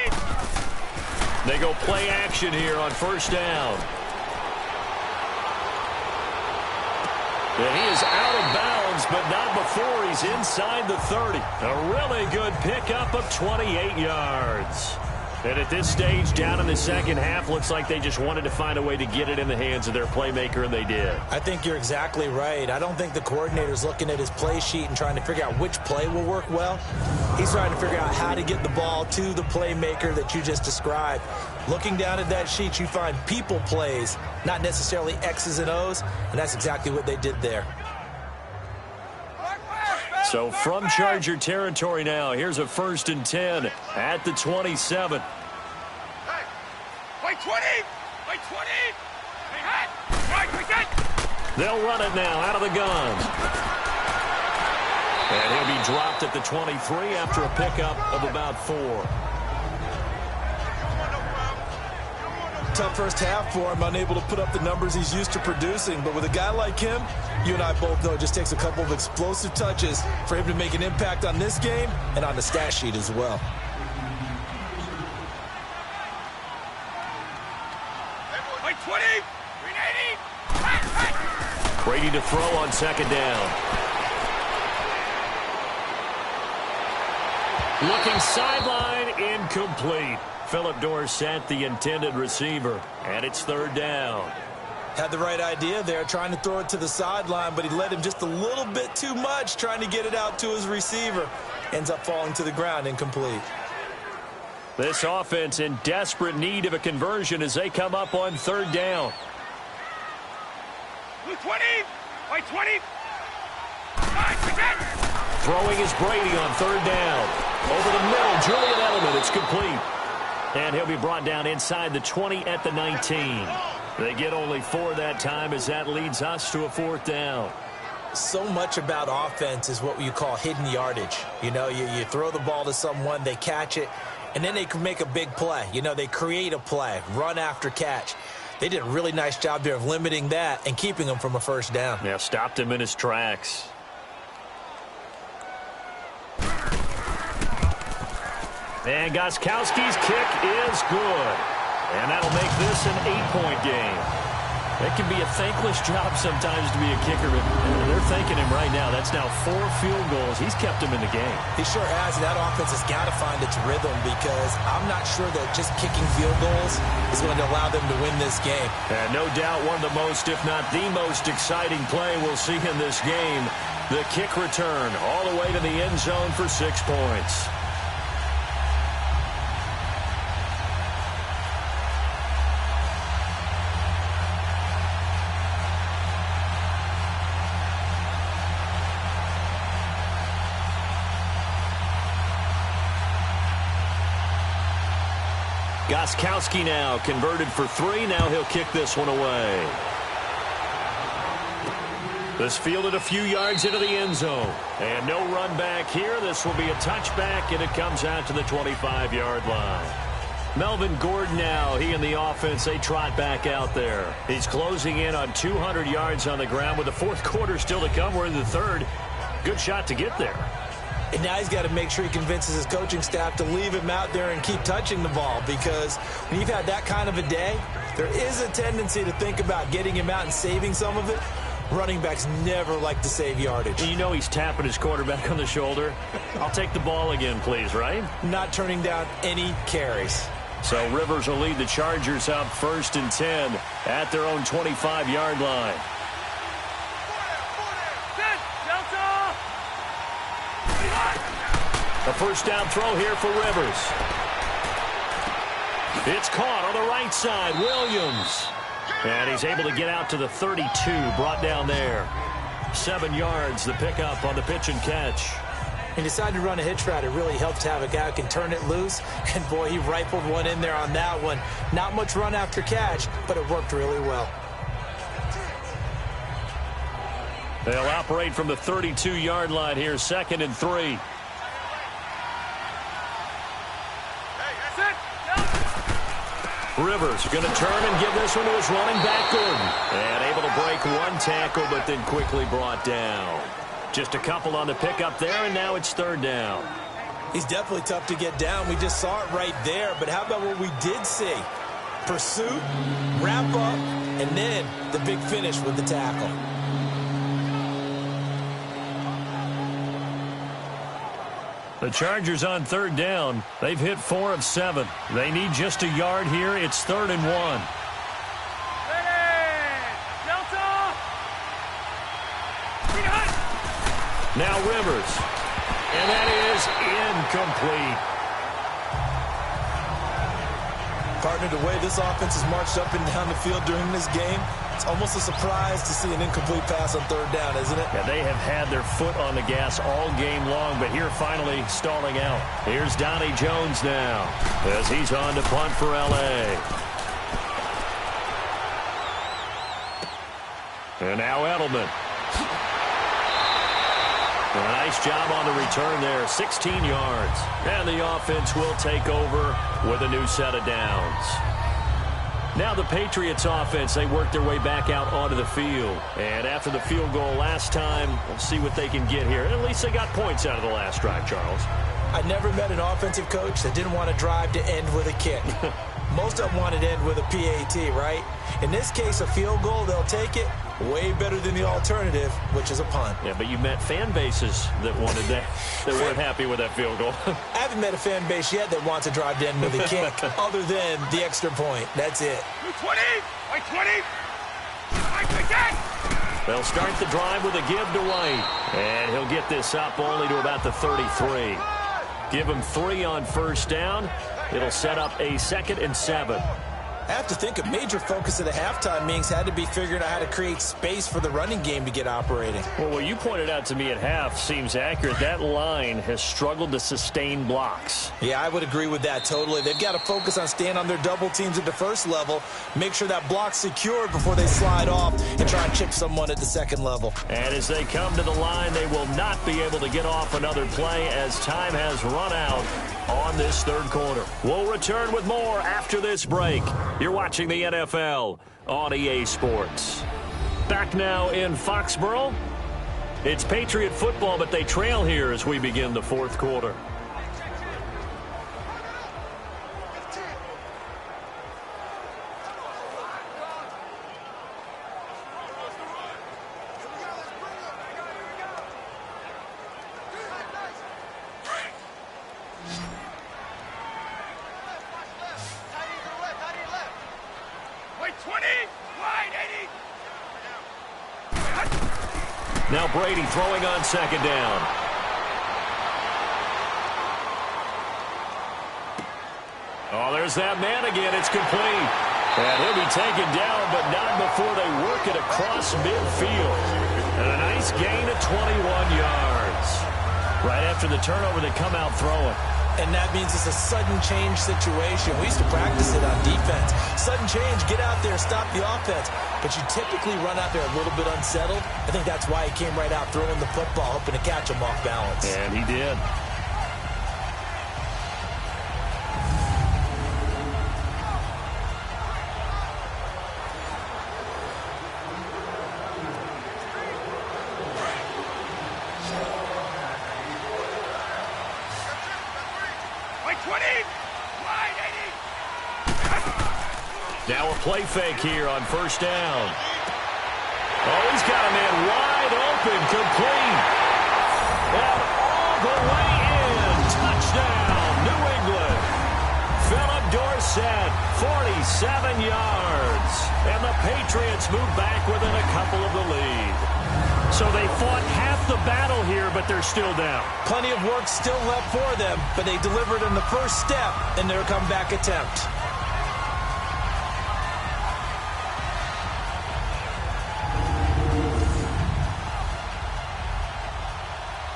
They go play action here on 1st down. And he is out of bounds, but not before he's inside the 30. A really good pickup of 28 yards. And at this stage, down in the second half, looks like they just wanted to find a way to get it in the hands of their playmaker, and they did. I think you're exactly right. I don't think the coordinator's looking at his play sheet and trying to figure out which play will work well. He's trying to figure out how to get the ball to the playmaker that you just described. Looking down at that sheet, you find people plays, not necessarily X's and O's, and that's exactly what they did there. So from Charger territory now, here's a 1st and 10 at the 27. Hey! Wait 20! Wait 20! Hey, hat! Right, They'll run it now out of the gun. And he'll be dropped at the 23 after a pickup of about 4. Tough first half for him, unable to put up the numbers he's used to producing. But with a guy like him, you and I both know it just takes a couple of explosive touches for him to make an impact on this game and on the stat sheet as well. Wait 20! 380! Brady to throw on 2nd down. Looking sideline, incomplete. Philip Dorsett, the intended receiver, and it's 3rd down. Had the right idea there, trying to throw it to the sideline, but he led him just a little bit too much, trying to get it out to his receiver. Ends up falling to the ground, incomplete. This offense in desperate need of a conversion as they come up on third down. 20, by 20. Throwing is Brady on third down. Over the middle, Julian Edelman. It's complete. And he'll be brought down inside the 20 at the 19. They get only 4 that time as that leads us to a fourth down. So much about offense is what you call hidden yardage. You know, you throw the ball to someone, they catch it, and then they can make a big play. You know, they create a play, run after catch. They did a really nice job there of limiting that and keeping him from a first down. Yeah, stopped him in his tracks. And Gostkowski's kick is good. And that'll make this an 8-point game. It can be a thankless job sometimes to be a kicker, but they're thanking him right now. That's now 4 field goals. He's kept him in the game. He sure has, and that offense has got to find its rhythm because I'm not sure that just kicking field goals is going to allow them to win this game. And no doubt one of the most, if not the most exciting play we'll see in this game, the kick return all the way to the end zone for 6 points. Gostkowski now converted for 3. Now he'll kick this one away. This fielded a few yards into the end zone. And no run back here. This will be a touchback, and it comes out to the 25-yard line. Melvin Gordon now, he and the offense, they trot back out there. He's closing in on 200 yards on the ground with the fourth quarter still to come. We're in the third. Good shot to get there. And now he's got to make sure he convinces his coaching staff to leave him out there and keep touching the ball, because when you've had that kind of a day, there is a tendency to think about getting him out and saving some of it. Running backs never like to save yardage. You know he's tapping his quarterback on the shoulder. I'll take the ball again, please, right? Not turning down any carries. So Rivers will lead the Chargers up 1st and 10 at their own 25-yard line. A first down throw here for Rivers. It's caught on the right side. Williams. And he's able to get out to the 32. Brought down there. 7 yards, the pickup on the pitch and catch. He decided to run a hitch route. It really helped to have a guy who can turn it loose. And, boy, he rifled one in there on that one. Not much run after catch, but it worked really well. They'll operate from the 32-yard line here, 2nd and 3. Rivers going to turn and give this one to his running back, Gordon. And able to break one tackle, but then quickly brought down. Just a couple on the pickup there, and now it's 3rd down. He's definitely tough to get down. We just saw it right there. But how about what we did see? Pursuit, wrap up, and then the big finish with the tackle. The Chargers on 3rd down. They've hit 4 of 7. They need just a yard here. It's 3rd and 1. Now Rivers. And that is incomplete. Partner, the way this offense has marched up and down the field during this game, it's almost a surprise to see an incomplete pass on 3rd down, isn't it? Yeah, they have had their foot on the gas all game long, but here finally stalling out. Here's Donnie Jones now as he's on to punt for L.A. And now Edelman. A nice job on the return there, 16 yards. And the offense will take over with a new set of downs. Now the Patriots offense, they work their way back out onto the field. And after the field goal last time, we'll see what they can get here. At least they got points out of the last drive, Charles. I never met an offensive coach that didn't want to drive to end with a kick. Most of them wanted to end with a PAT, right? In this case, a field goal, they'll take it. Way better than the alternative, which is a punt. Yeah, but you met fan bases that wanted that, that weren't happy with that field goal. I haven't met a fan base yet that wants to drive to end with a kick other than the extra point. That's it. 20, by 20, by 10. They'll start the drive with a give to White. And he'll get this up only to about the 33. Give him 3 on first down. It'll set up a 2nd and 7. I have to think a major focus of the halftime meetings had to be figuring out how to create space for the running game to get operating. Well, what you pointed out to me at half seems accurate. That line has struggled to sustain blocks. Yeah, I would agree with that totally. They've got to focus on staying on their double teams at the first level, make sure that block's secured before they slide off and try and chip someone at the second level. And as they come to the line, they will not be able to get off another play as time has run out on this 3rd quarter. We'll return with more after this break. You're watching the NFL on EA Sports. Back now in Foxborough. It's Patriot football, but they trail here as we begin the 4th quarter. Now Brady throwing on 2nd down. Oh, there's that man again. It's complete. And he'll be taken down, but not before they work it across midfield. And a nice gain of 21 yards. Right after the turnover, they come out throwing. And that means it's a sudden change situation. We used to practice it on defense. Sudden change, get out there, stop the offense. But you typically run out there a little bit unsettled. I think that's why he came right out throwing the football, hoping to catch him off balance. And he did. Now a play fake here on 1st down. Oh, he's got a man wide open, complete. And all the way in. Touchdown, New England. Philip Dorsett, 47 yards. And the Patriots move back within a couple of the lead. So they fought half the battle here, but they're still down. Plenty of work still left for them, but they delivered in the first step in their comeback attempt.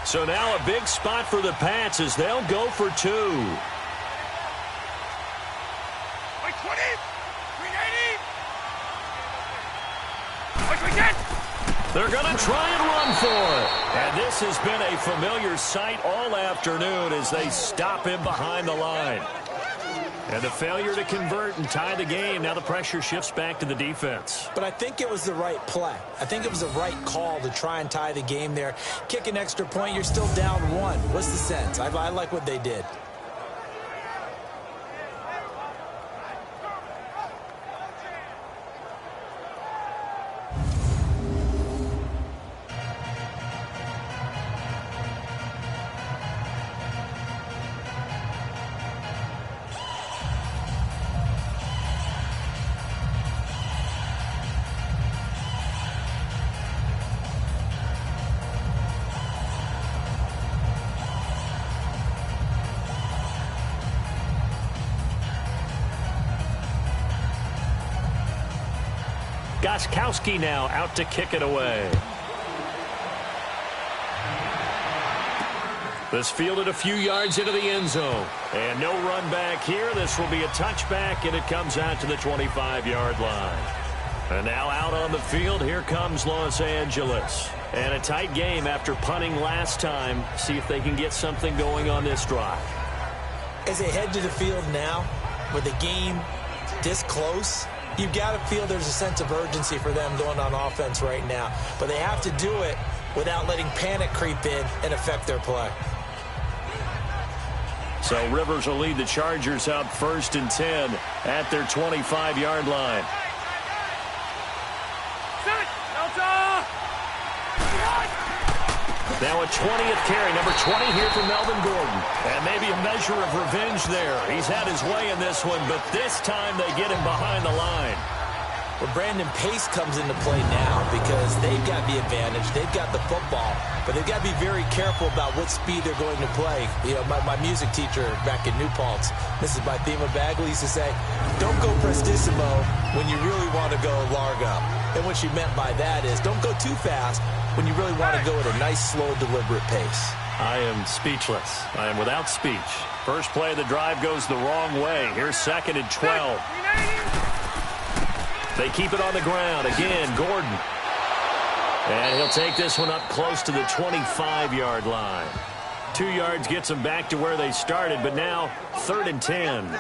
So now a big spot for the Pats as they'll go for 2. 20, 380. They're going to try and run for it. And this has been a familiar sight all afternoon as they stop him behind the line. And the failure to convert and tie the game. Now the pressure shifts back to the defense. But I think it was the right play. I think it was the right call to try and tie the game there. Kick an extra point, you're still down 1. What's the sense? I like what they did. Gostkowski now out to kick it away. This fielded a few yards into the end zone. And no run back here. This will be a touchback, and it comes out to the 25-yard line. And now out on the field, here comes Los Angeles. And a tight game after punting last time. See if they can get something going on this drive. As they head to the field now, with the game this close, you've got to feel there's a sense of urgency for them going on offense right now. But they have to do it without letting panic creep in and affect their play. So Rivers will lead the Chargers out 1st and 10 at their 25-yard line. Now a 20th carry, number 20 here for Melvin Gordon. And maybe a measure of revenge there. He's had his way in this one, but this time they get him behind the line. But Brandon, pace comes into play now because they've got the advantage. They've got the football, but they've got to be very careful about what speed they're going to play. You know, my music teacher back in New Paltz, Mrs. Bythema Bagley, used to say, don't go prestissimo when you really want to go largo. And what she meant by that is don't go too fast when you really want to go at a nice, slow, deliberate pace. I am speechless. I am without speech. First play of the drive goes the wrong way. Here's 2nd and 12. They keep it on the ground. Again, Gordon. And he'll take this one up close to the 25-yard line. 2 yards gets them back to where they started, but now 3rd and 10.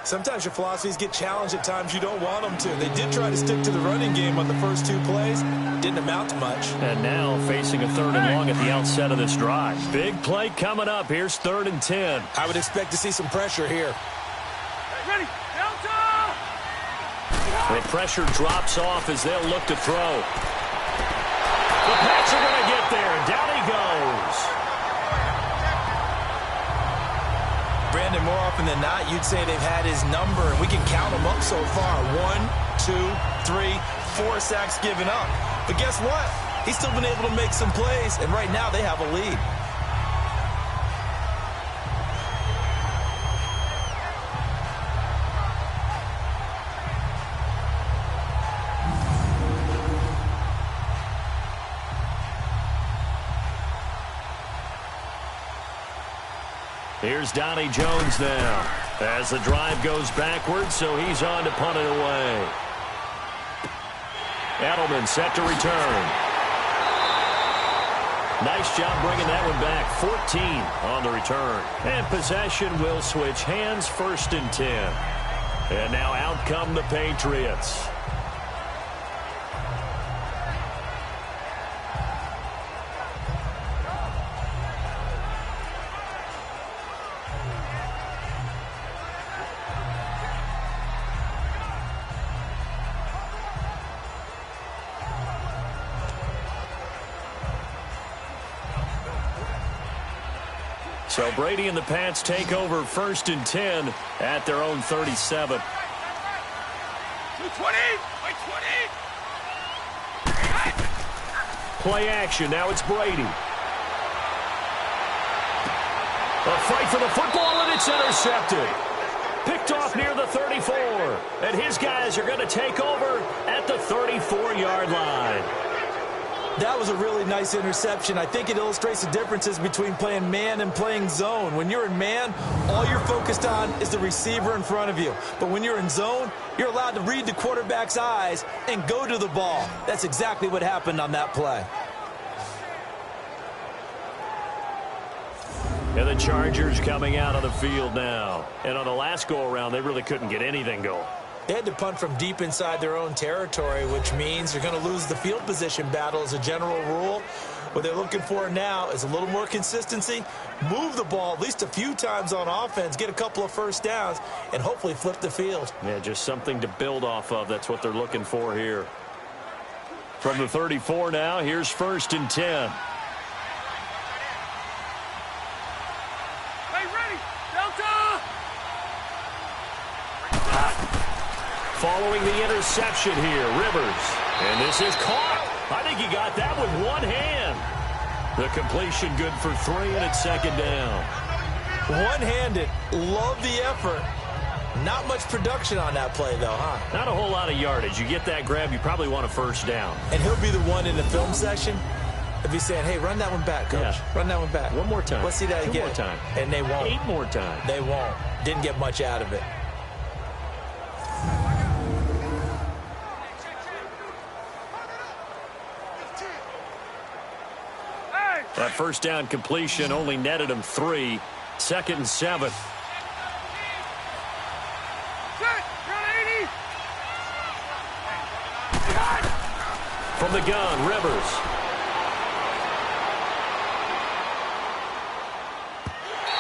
Sometimes your philosophies get challenged at times you don't want them to. They did try to stick to the running game on the first 2 plays. Didn't amount to much. And now facing a 3rd and long at the outset of this drive. Big play coming up. Here's 3rd and 10. I would expect to see some pressure here. Ready, Delta! The pressure drops off as they'll look to throw. The Pats are going to get there. Down he goes. Brandon, more often than not, you'd say they've had his number, and we can count them up so far. 1, 2, 3, 4 sacks given up. But guess what? He's still been able to make some plays, and right now they have a lead. Here's Donnie Jones now as the drive goes backwards, so he's on to punt it away. Edelman set to return. Nice job bringing that one back. 14 on the return. And possession will switch hands, 1st and 10. And now out come the Patriots. So Brady and the Pats take over 1st and 10 at their own 37. 220, by 20. Play action. Now it's Brady. A fight for the football, and it's intercepted. Picked off near the 34. And his guys are going to take over at the 34-yard line. That was a really nice interception. I think it illustrates the differences between playing man and playing zone. When you're in man, all you're focused on is the receiver in front of you. But when you're in zone, you're allowed to read the quarterback's eyes and go to the ball. That's exactly what happened on that play. And the Chargers coming out on the field now. And on the last go-around, they really couldn't get anything going. They had to punt from deep inside their own territory, which means you're going to lose the field position battle as a general rule. What they're looking for now is a little more consistency, move the ball at least a few times on offense, get a couple of first downs, and hopefully flip the field. Yeah, just something to build off of. That's what they're looking for here. From the 34 now, here's 1st and 10. Hey, ready, Delta! Following the interception here, Rivers. And this is caught. I think he got that with one hand. The completion good for 3, and it's 2nd down. One-handed. Love the effort. Not much production on that play, though, huh? Not a whole lot of yardage. You get that grab, you probably want a 1st down. And he'll be the one in the film section if he's saying, hey, run that one back, coach. Yeah. Run that one back. One more time. Let's see that 2 again. more time. And they won't. 8 more times. They won't. Didn't get much out of it. That 1st down completion only netted him 3. 2nd and 7. From the gun, Rivers.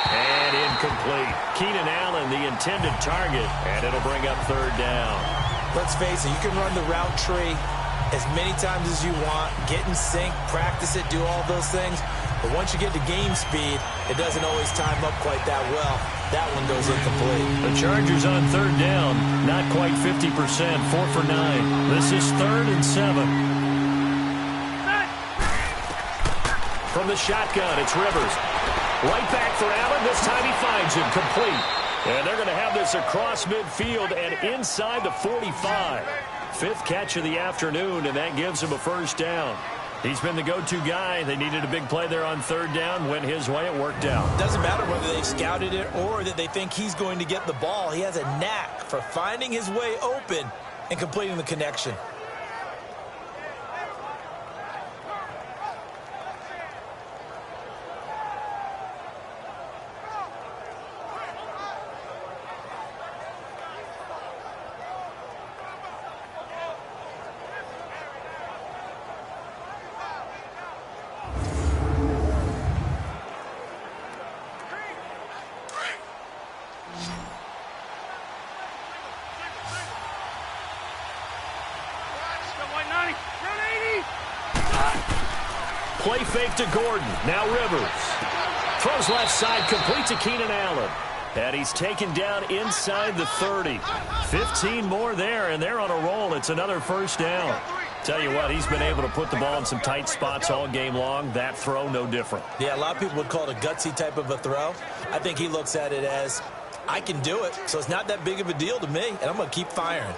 And incomplete. Keenan Allen, the intended target, and it'll bring up 3rd down. Let's face it, you can run the route tree as many times as you want, get in sync, practice it, do all those things. But once you get to game speed, it doesn't always time up quite that well. That one goes incomplete. The Chargers on third down, not quite 50%, 4 for 9. This is 3rd and 7. From the shotgun, it's Rivers. Right back for Allen. This time he finds him complete. And they're going to have this across midfield and inside the 45. 5th catch of the afternoon, and that gives him a first down. He's been the go-to guy. They needed a big play there on third down. Went his way. It worked out. Doesn't matter whether they've scouted it or that they think he's going to get the ball. He has a knack for finding his way open and completing the connection. Play fake to Gordon. Now Rivers. Throws left side, complete to Keenan Allen. And he's taken down inside the 30. 15 more there, and they're on a roll. It's another first down. Tell you what, he's been able to put the ball in some tight spots all game long. That throw, no different. Yeah, a lot of people would call it a gutsy type of a throw. I think he looks at it as, I can do it, so it's not that big of a deal to me, and I'm going to keep firing.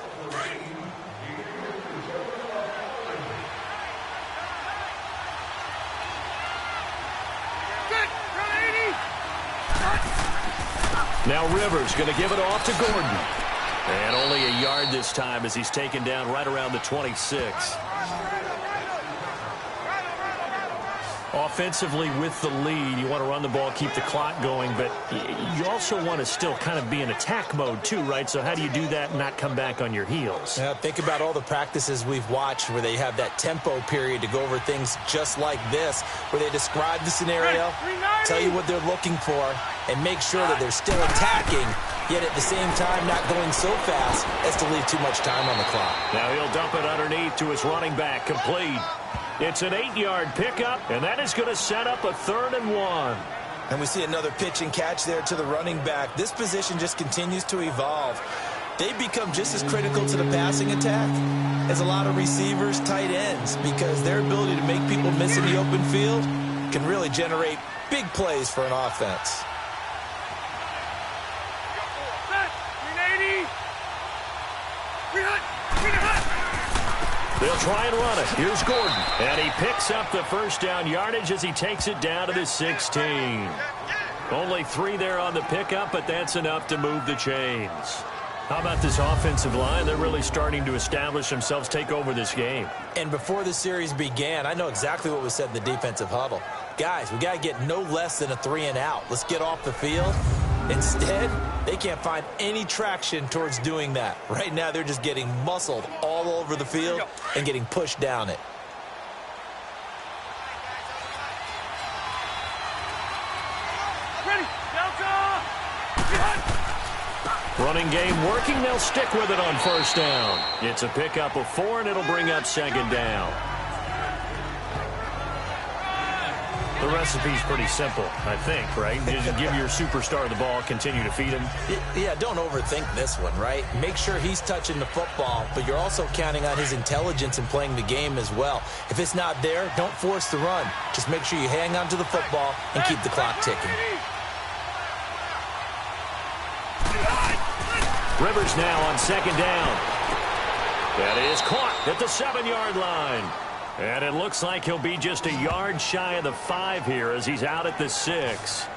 Now Rivers going to give it off to Gordon. And only a yard this time as he's taken down right around the 26. Offensively with the lead, you want to run the ball, keep the clock going, but you also want to still kind of be in attack mode too, right? So how do you do that and not come back on your heels? Yeah, think about all the practices we've watched where they have that tempo period to go over things just like this, where they describe the scenario, tell you what they're looking for, and make sure that they're still attacking, yet at the same time not going so fast as to leave too much time on the clock. Now he'll dump it underneath to his running back, complete. It's an 8-yard pickup, and that is going to set up a 3rd and 1. And we see another pitch and catch there to the running back. This position just continues to evolve. They've become just as critical to the passing attack as a lot of receivers, tight ends, because their ability to make people miss in the open field can really generate big plays for an offense. They'll try and run it. Here's Gordon. And he picks up the first down yardage as he takes it down to the 16. Only 3 there on the pickup, but that's enough to move the chains. How about this offensive line? They're really starting to establish themselves, take over this game. And before the series began, I know exactly what was said in the defensive huddle. Guys, we got to get no less than a 3 and out. Let's get off the field. Instead, they can't find any traction towards doing that. Right now, they're just getting muscled all over the field and getting pushed down it. Running game working. They'll stick with it on first down. It's a pickup of 4, and it'll bring up 2nd down. The recipe's pretty simple, I think, right? You just give your superstar the ball, continue to feed him. Yeah, don't overthink this one, right? Make sure he's touching the football, but you're also counting on his intelligence in playing the game as well. If it's not there, don't force the run. Just make sure you hang on to the football and keep the clock ticking. Rivers now on 2nd down. That is caught at the 7-yard line. And it looks like he'll be just a yard shy of the 5 here as he's out at the 6.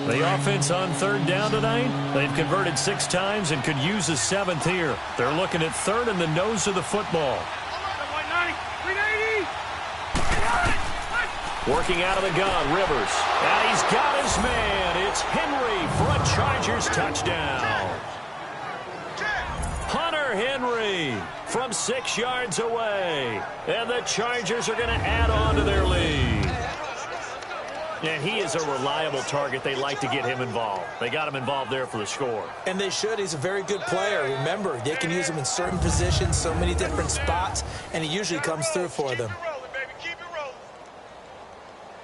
The offense on 3rd down tonight, they've converted 6 times and could use a 7th here. They're looking at 3rd in the nose of the football. Working out of the gun, Rivers. And he's got his man. It's Henry for a Chargers touchdown. Hunter Henry from 6 yards away. And the Chargers are going to add on to their lead. And he is a reliable target. They like to get him involved. They got him involved there for the score. And they should. He's a very good player. Remember, they can use him in certain positions, so many different spots, and he usually comes through for them.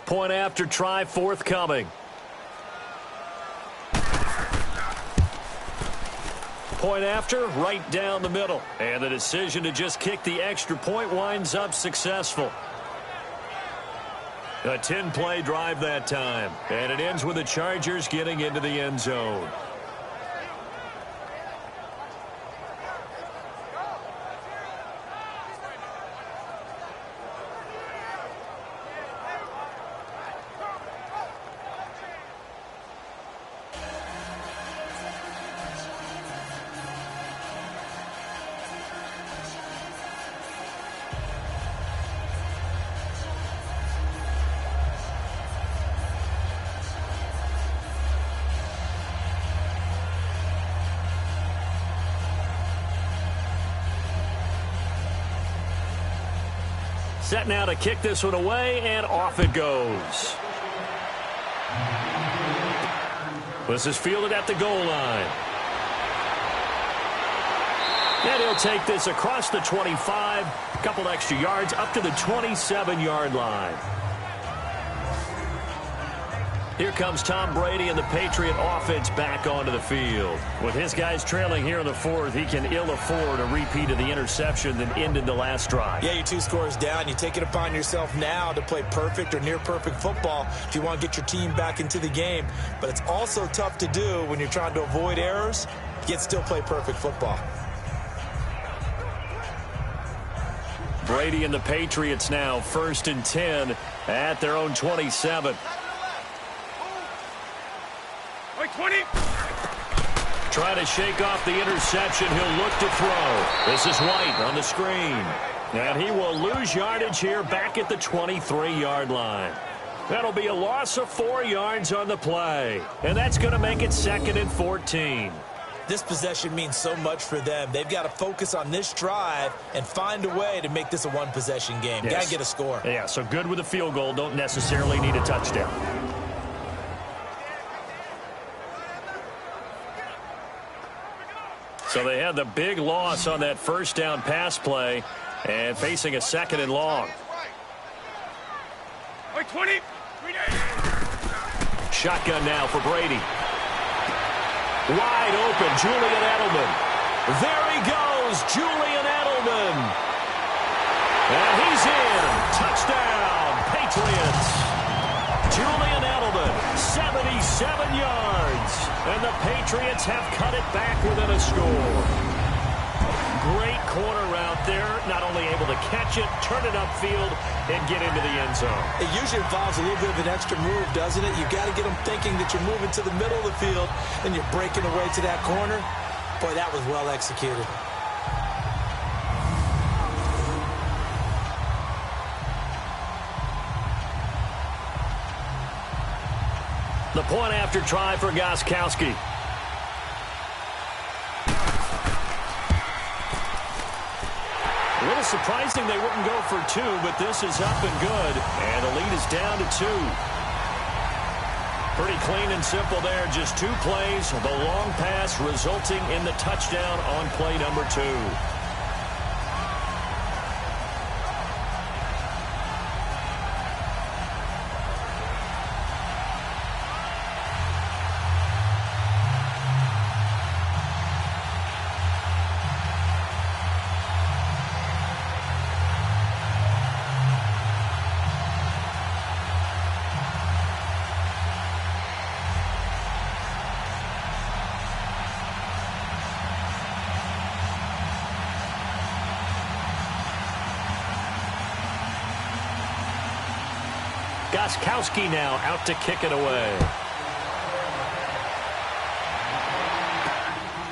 Point after try forthcoming. Point after, right down the middle. And the decision to just kick the extra point winds up successful. A 10-play drive that time. And it ends with the Chargers getting into the end zone. Set now to kick this one away, and off it goes. This is fielded at the goal line. And he'll take this across the 25, a couple extra yards, up to the 27-yard line. Here comes Tom Brady and the Patriot offense back onto the field. With his guys trailing here in the fourth, he can ill afford a repeat of the interception that ended the last drive. Yeah, you're 2 scores down. You take it upon yourself now to play perfect or near-perfect football if you want to get your team back into the game. But it's also tough to do when you're trying to avoid errors, yet still play perfect football. Brady and the Patriots now 1st and 10 at their own 27. 20. Trying to shake off the interception. He'll look to throw. This is White on the screen. And he will lose yardage here back at the 23-yard line. That'll be a loss of 4 yards on the play. And that's going to make it 2nd and 14. This possession means so much for them. They've got to focus on this drive and find a way to make this a one-possession game. Yes. Got to get a score. Yeah, so good with a field goal. Don't necessarily need a touchdown. So they had the big loss on that first down pass play and facing a 2nd and long. 20. Shotgun now for Brady. Wide open, Julian Edelman. There he goes, Julian Edelman. And he's in. Touchdown, Patriots. Julian Edelman, 77 yards. And the Patriots have cut it back within a score. Great corner route there. Not only able to catch it, turn it upfield, and get into the end zone. It usually involves a little bit of an extra move, doesn't it? You've got to get them thinking that you're moving to the middle of the field and you're breaking away to that corner. Boy, that was well executed. The point after try for Gostkowski. A little surprising they wouldn't go for 2, but this is up and good. And the lead is down to 2. Pretty clean and simple there. Just 2 plays. The long pass resulting in the touchdown on play number 2. Gostkowski now out to kick it away.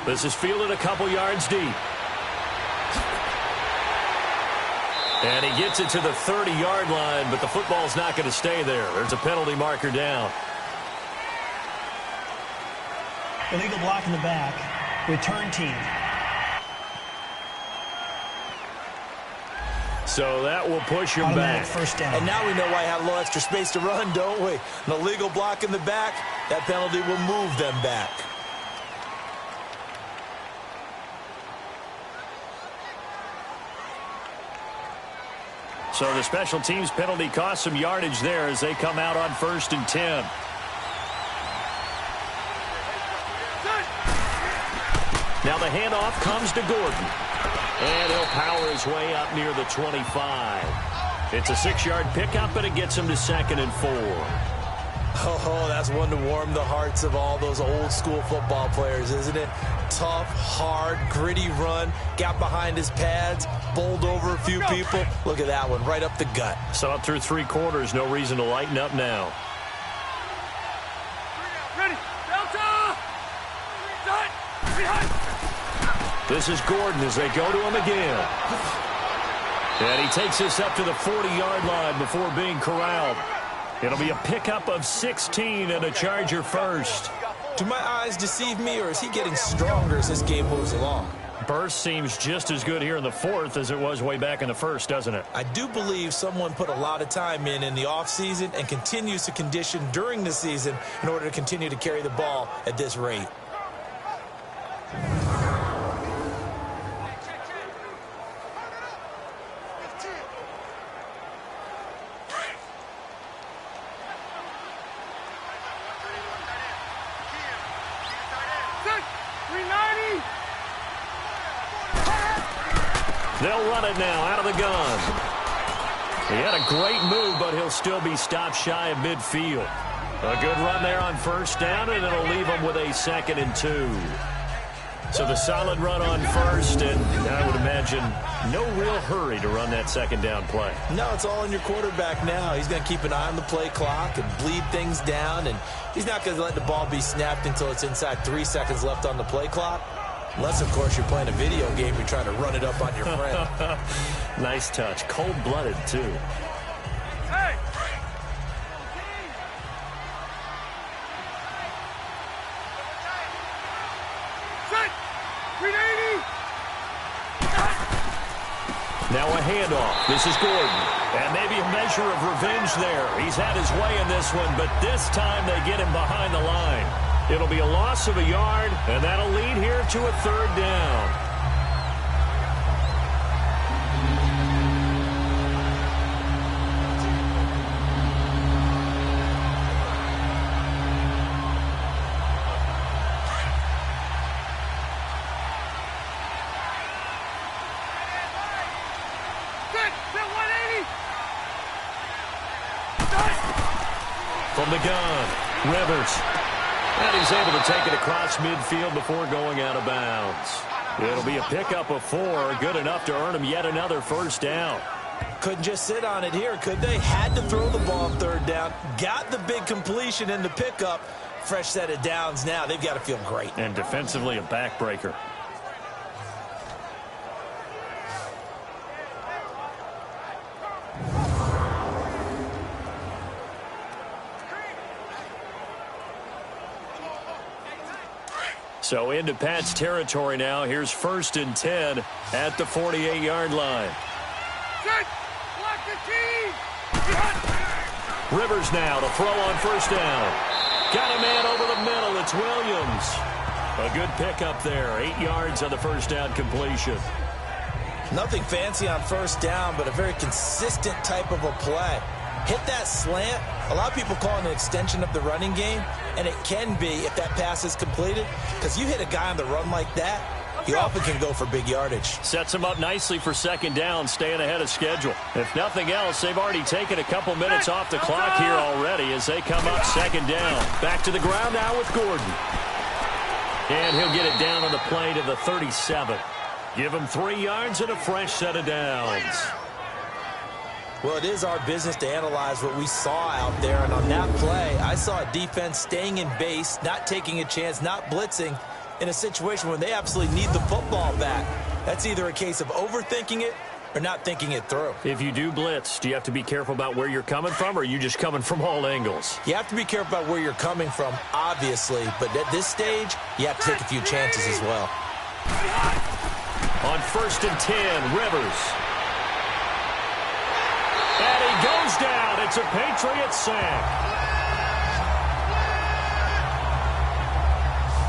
This is fielded a couple yards deep. And he gets it to the 30-yard line, but the football's not going to stay there. There's a penalty marker down. Illegal block in the back. Return team. So that will push him back. First down. And now we know why he had a little extra space to run, don't we? An illegal block in the back, that penalty will move them back. So the special teams penalty cost some yardage there as they come out on 1st and 10. Now the handoff comes to Gordon. And he'll power his way up near the 25. It's a 6-yard pickup, but it gets him to 2nd and 4. Oh, that's one to warm the hearts of all those old-school football players, isn't it? Tough, hard, gritty run. Got behind his pads, bowled over a few people. Look at that one, right up the gut. Saw it through 3 quarters. No reason to lighten up now. Ready. Delta. Behind. This is Gordon as they go to him again. And he takes this up to the 40-yard line before being corralled. It'll be a pickup of 16 and a Charger first. Do my eyes deceive me, or is he getting stronger as this game moves along? Burst seems just as good here in the 4th as it was way back in the 1st, doesn't it? I do believe someone put a lot of time in the offseason and continues to condition during the season in order to continue to carry the ball at this rate. They'll run it now out of the gun. He had a great move, but he'll still be stopped shy of midfield. A good run there on 1st down, and it'll leave him with a 2nd and 2. So the solid run on 1st, and I would imagine no real hurry to run that 2nd down play. No, it's all on your quarterback now. He's going to keep an eye on the play clock and bleed things down, and he's not going to let the ball be snapped until it's inside 3 seconds left on the play clock. Unless, of course, you're playing a video game, you're trying to run it up on your friend. Nice touch. Cold-blooded, too. Hey! Set! 380! Now a handoff. This is Gordon. And maybe a measure of revenge there. He's had his way in this one, but this time they get him behind the line. It'll be a loss of a yard, and that'll lead here to a 3rd down. From the gun, Rivers. And he's able to take it across midfield before going out of bounds. It'll be a pickup of 4, good enough to earn him yet another 1st down. Couldn't just sit on it here, could they? Had to throw the ball on 3rd down. Got the big completion in the pickup. Fresh set of downs now. They've got to feel great. And defensively, a backbreaker. So into Pat's territory now. Here's 1st and 10 at the 48-yard line. Set! Block the team! Rivers now to throw on 1st down. Got a man over the middle. It's Williams. A good pickup there. 8 yards on the 1st down completion. Nothing fancy on 1st down, but a very consistent type of a play. Hit that slant. A lot of people call it an extension of the running game, and it can be if that pass is completed, because you hit a guy on the run like that, he often can go for big yardage. Sets him up nicely for 2nd down, staying ahead of schedule. If nothing else, they've already taken a couple minutes off the clock here already as they come up 2nd down. Back to the ground now with Gordon. And he'll get it down on the play to the 37. Give him 3 yards and a fresh set of downs. Well, it is our business to analyze what we saw out there, and on that play, I saw a defense staying in base, not taking a chance, not blitzing, in a situation where they absolutely need the football back. That's either a case of overthinking it or not thinking it through. If you do blitz, do you have to be careful about where you're coming from, or are you just coming from all angles? You have to be careful about where you're coming from, obviously, but at this stage, you have to take a few chances as well. On 1st and 10, Rivers. goes down. It's a Patriots sack.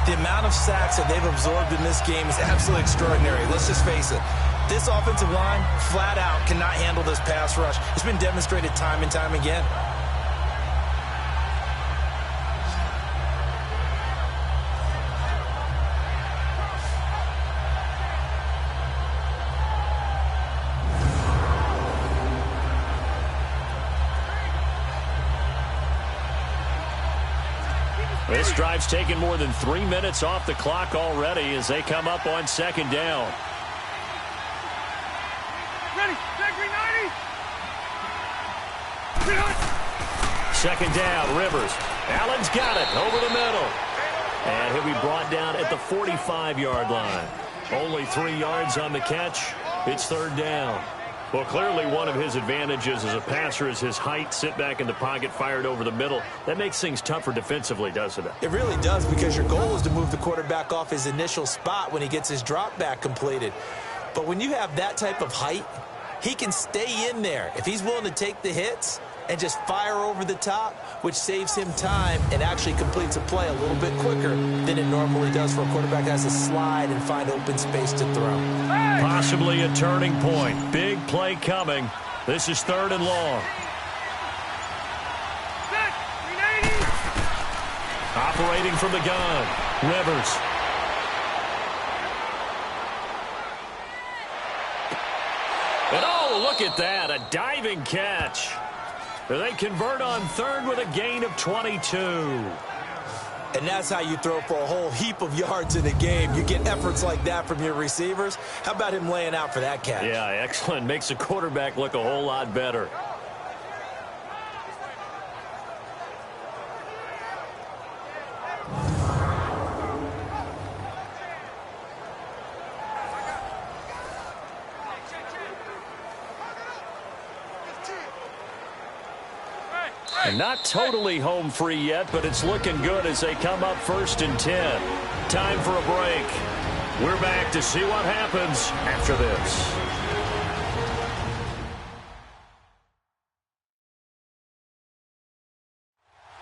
The amount of sacks that they've absorbed in this game is absolutely extraordinary. Let's just face it. This offensive line, flat out, cannot handle this pass rush. It's been demonstrated time and time again. This drive's taken more than 3 minutes off the clock already as they come up on second down. Ready, Zachary 90. Second down, Rivers. Allen's got it over the middle. And he'll be brought down at the 45-yard line. Only 3 yards on the catch. It's third down. Well, clearly one of his advantages as a passer is his height. Sit back in the pocket, fired over the middle. That makes things tougher defensively, doesn't it? It really does, because your goal is to move the quarterback off his initial spot when he gets his drop back completed. But when you have that type of height, he can stay in there if he's willing to take the hits and just fire over the top, which saves him time and actually completes a play a little bit quicker than it normally does for a quarterback that has to slide and find open space to throw. Possibly a turning point. Big play coming. This is third and long. Set, 380. Operating from the gun, Rivers. And oh, look at that, a diving catch. They convert on third with a gain of 22. And that's how you throw for a whole heap of yards in a game. You get efforts like that from your receivers. How about him laying out for that catch? Yeah, excellent. Makes the quarterback look a whole lot better. And not totally home free yet, but it's looking good as they come up first and 10. Time for a break. We're back to see what happens after this.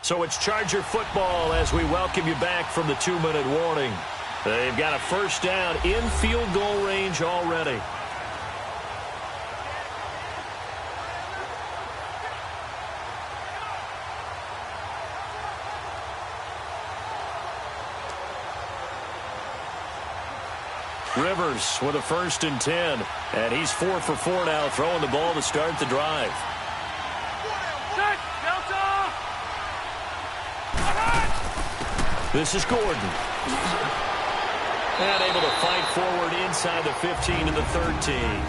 So it's Charger football as we welcome you back from the 2-minute warning. They've got a first down in field goal range already. Rivers with a first and 10. And he's 4 for 4 now, throwing the ball to start the drive. Set, Delta. This is Gordon. And able to fight forward inside the 15 to the 13.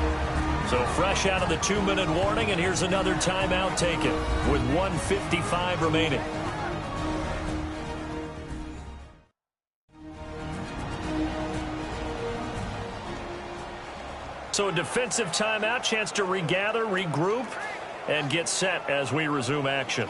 So fresh out of the 2-minute warning, and here's another timeout taken with 1:55 remaining. So a defensive timeout, chance to regather, regroup, and get set as we resume action.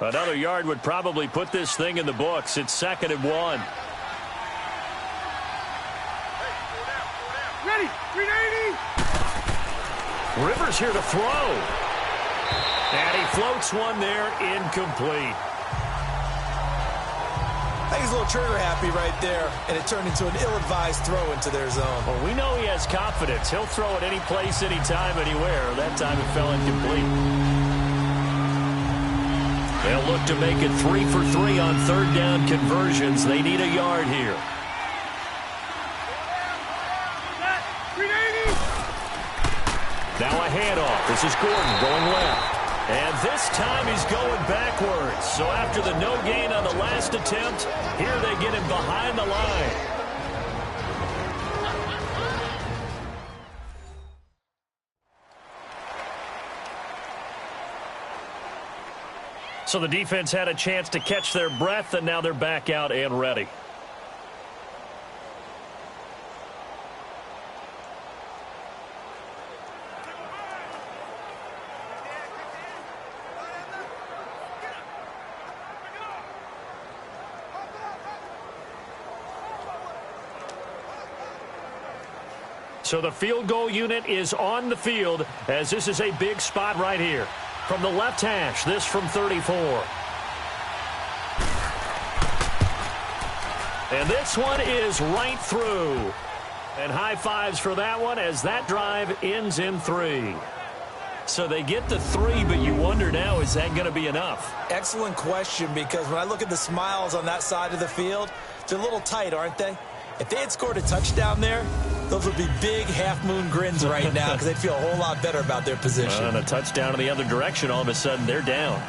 Another yard would probably put this thing in the books. It's 2nd and 1. Ready, 380. Rivers here to throw. And he floats one there, incomplete. I think he's a little trigger happy right there, and it turned into an ill-advised throw into their zone. Well, we know he has confidence. He'll throw it any place, anytime, anywhere. That time it fell incomplete. They'll look to make it 3 for 3 on third down conversions. They need a yard here. Now a handoff. This is Gordon going left. And this time he's going backwards. So after the no gain on the last attempt, here they get him behind the line. So the defense had a chance to catch their breath, and now they're back out and ready. So the field goal unit is on the field as this is a big spot right here. From the left hash, this from 34. And this one is right through. And high fives for that one as that drive ends in 3. So they get the 3, but you wonder now, is that going to be enough? Excellent question, because when I look at the smiles on that side of the field, they're a little tight, aren't they? If they had scored a touchdown there, those would be big half-moon grins right now because they'd feel a whole lot better about their position. And a touchdown in the other direction, all of a sudden they're down.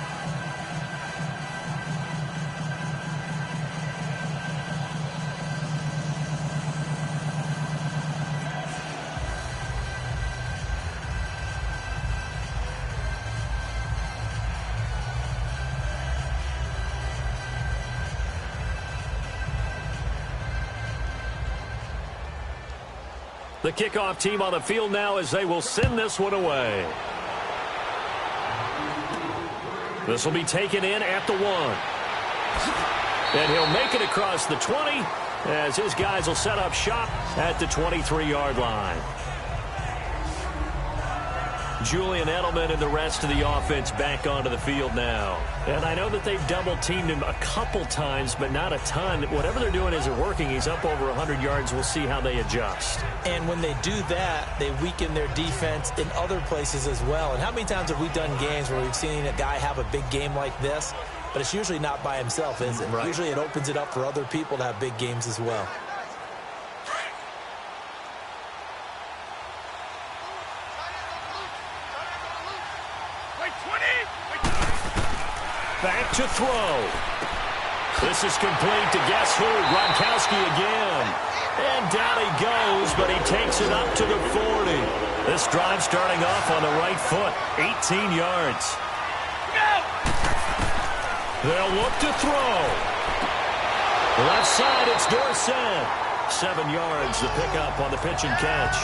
The kickoff team on the field now as they will send this one away. This will be taken in at the 1. And he'll make it across the 20 as his guys will set up shop at the 23-yard line. Julian Edelman and the rest of the offense back onto the field now. And I know that they've double-teamed him a couple times, but not a ton. Whatever they're doing isn't working. He's up over 100 yards. We'll see how they adjust. And when they do that, they weaken their defense in other places as well. And how many times have we done games where we've seen a guy have a big game like this, but it's usually not by himself, is it? Right. Usually it opens it up for other people to have big games as well. Back to throw. This is complete to guess who? Gronkowski again. And down he goes, but he takes it up to the 40. This drive starting off on the right foot. 18 yards. They'll look to throw. Left side, it's Dorsett. 7 yards, the pickup on the pitch and catch.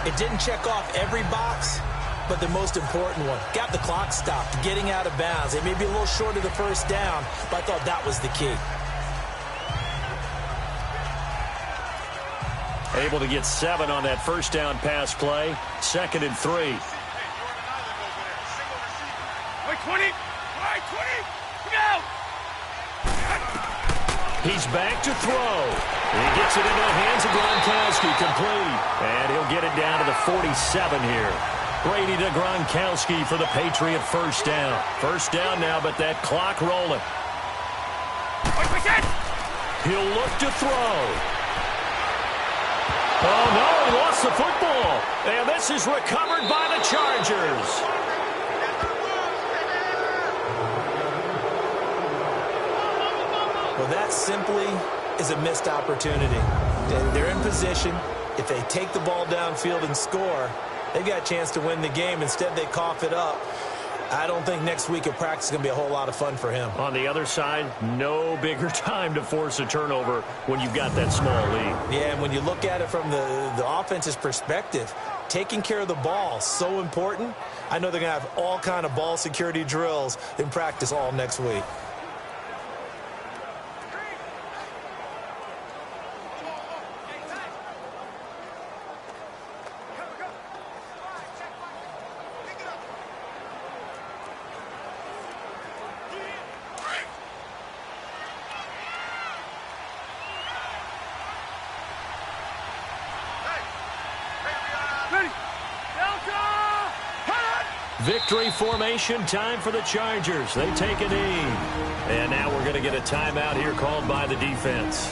It didn't check off every box, but the most important one. Got the clock stopped, getting out of bounds. They may be a little short of the first down, but I thought that was the key. Able to get 7 on that first down pass play. 2nd and 3. 20. 20. Go! He's back to throw. He gets it into the hands of Gronkowski, complete. And he'll get it down to the 47 here. Brady to Gronkowski for the Patriot first down. First down now, but that clock rolling. He'll look to throw. Oh, no, he lost the football. And this is recovered by the Chargers. Well, that simply is a missed opportunity. They're in position. If they take the ball downfield and score, they've got a chance to win the game. Instead, they cough it up. I don't think next week at practice is going to be a whole lot of fun for him. On the other side, no bigger time to force a turnover when you've got that small lead. Yeah, and when you look at it from the offense's perspective, taking care of the ball, so important. I know they're going to have all kind of ball security drills in practice all next week. Victory formation time for the Chargers. They take a knee. And now we're going to get a timeout here called by the defense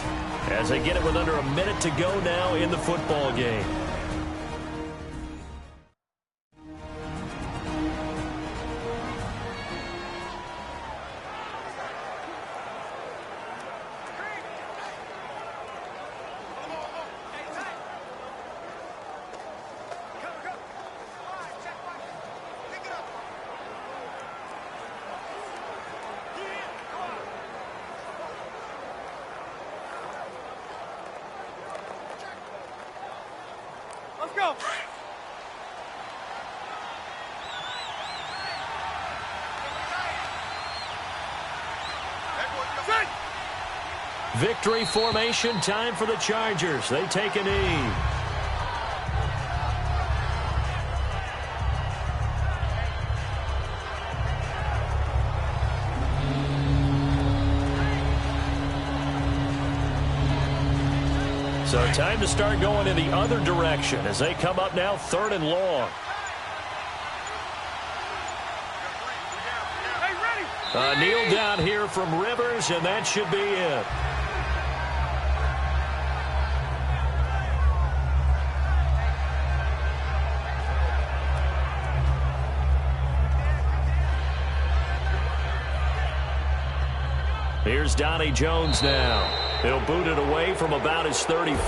as they get it with under a minute to go now in the football game. Let's go. Victory formation, time for the Chargers. They take a knee. So time to start going in the other direction as they come up now 3rd and long. Kneel down here from Rivers, and that should be it. Here's Donnie Jones now. He'll boot it away from about his 35.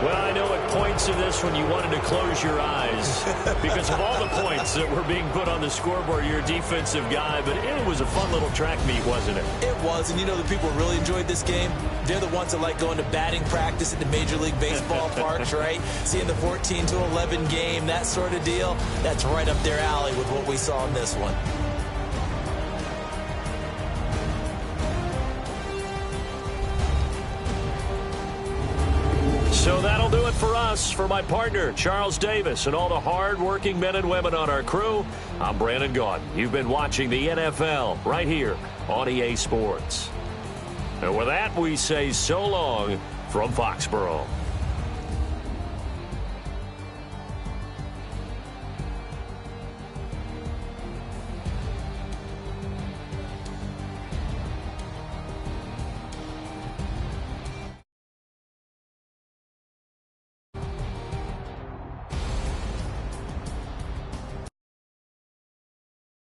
Well, I know at points in this when you wanted to close your eyes because of all the points that were being put on the scoreboard. You're a defensive guy, but it was a fun little track meet, wasn't it? It was, and you know the people really enjoyed this game? They're the ones that like going to batting practice at the Major League Baseball parks, right? Seeing the 14-11 game, that sort of deal, that's right up their alley with what we saw in this one. So that'll do it for us. For my partner, Charles Davis, and all the hard-working men and women on our crew, I'm Brandon Gaudin. You've been watching the NFL right here on EA Sports. And with that, we say so long from Foxborough.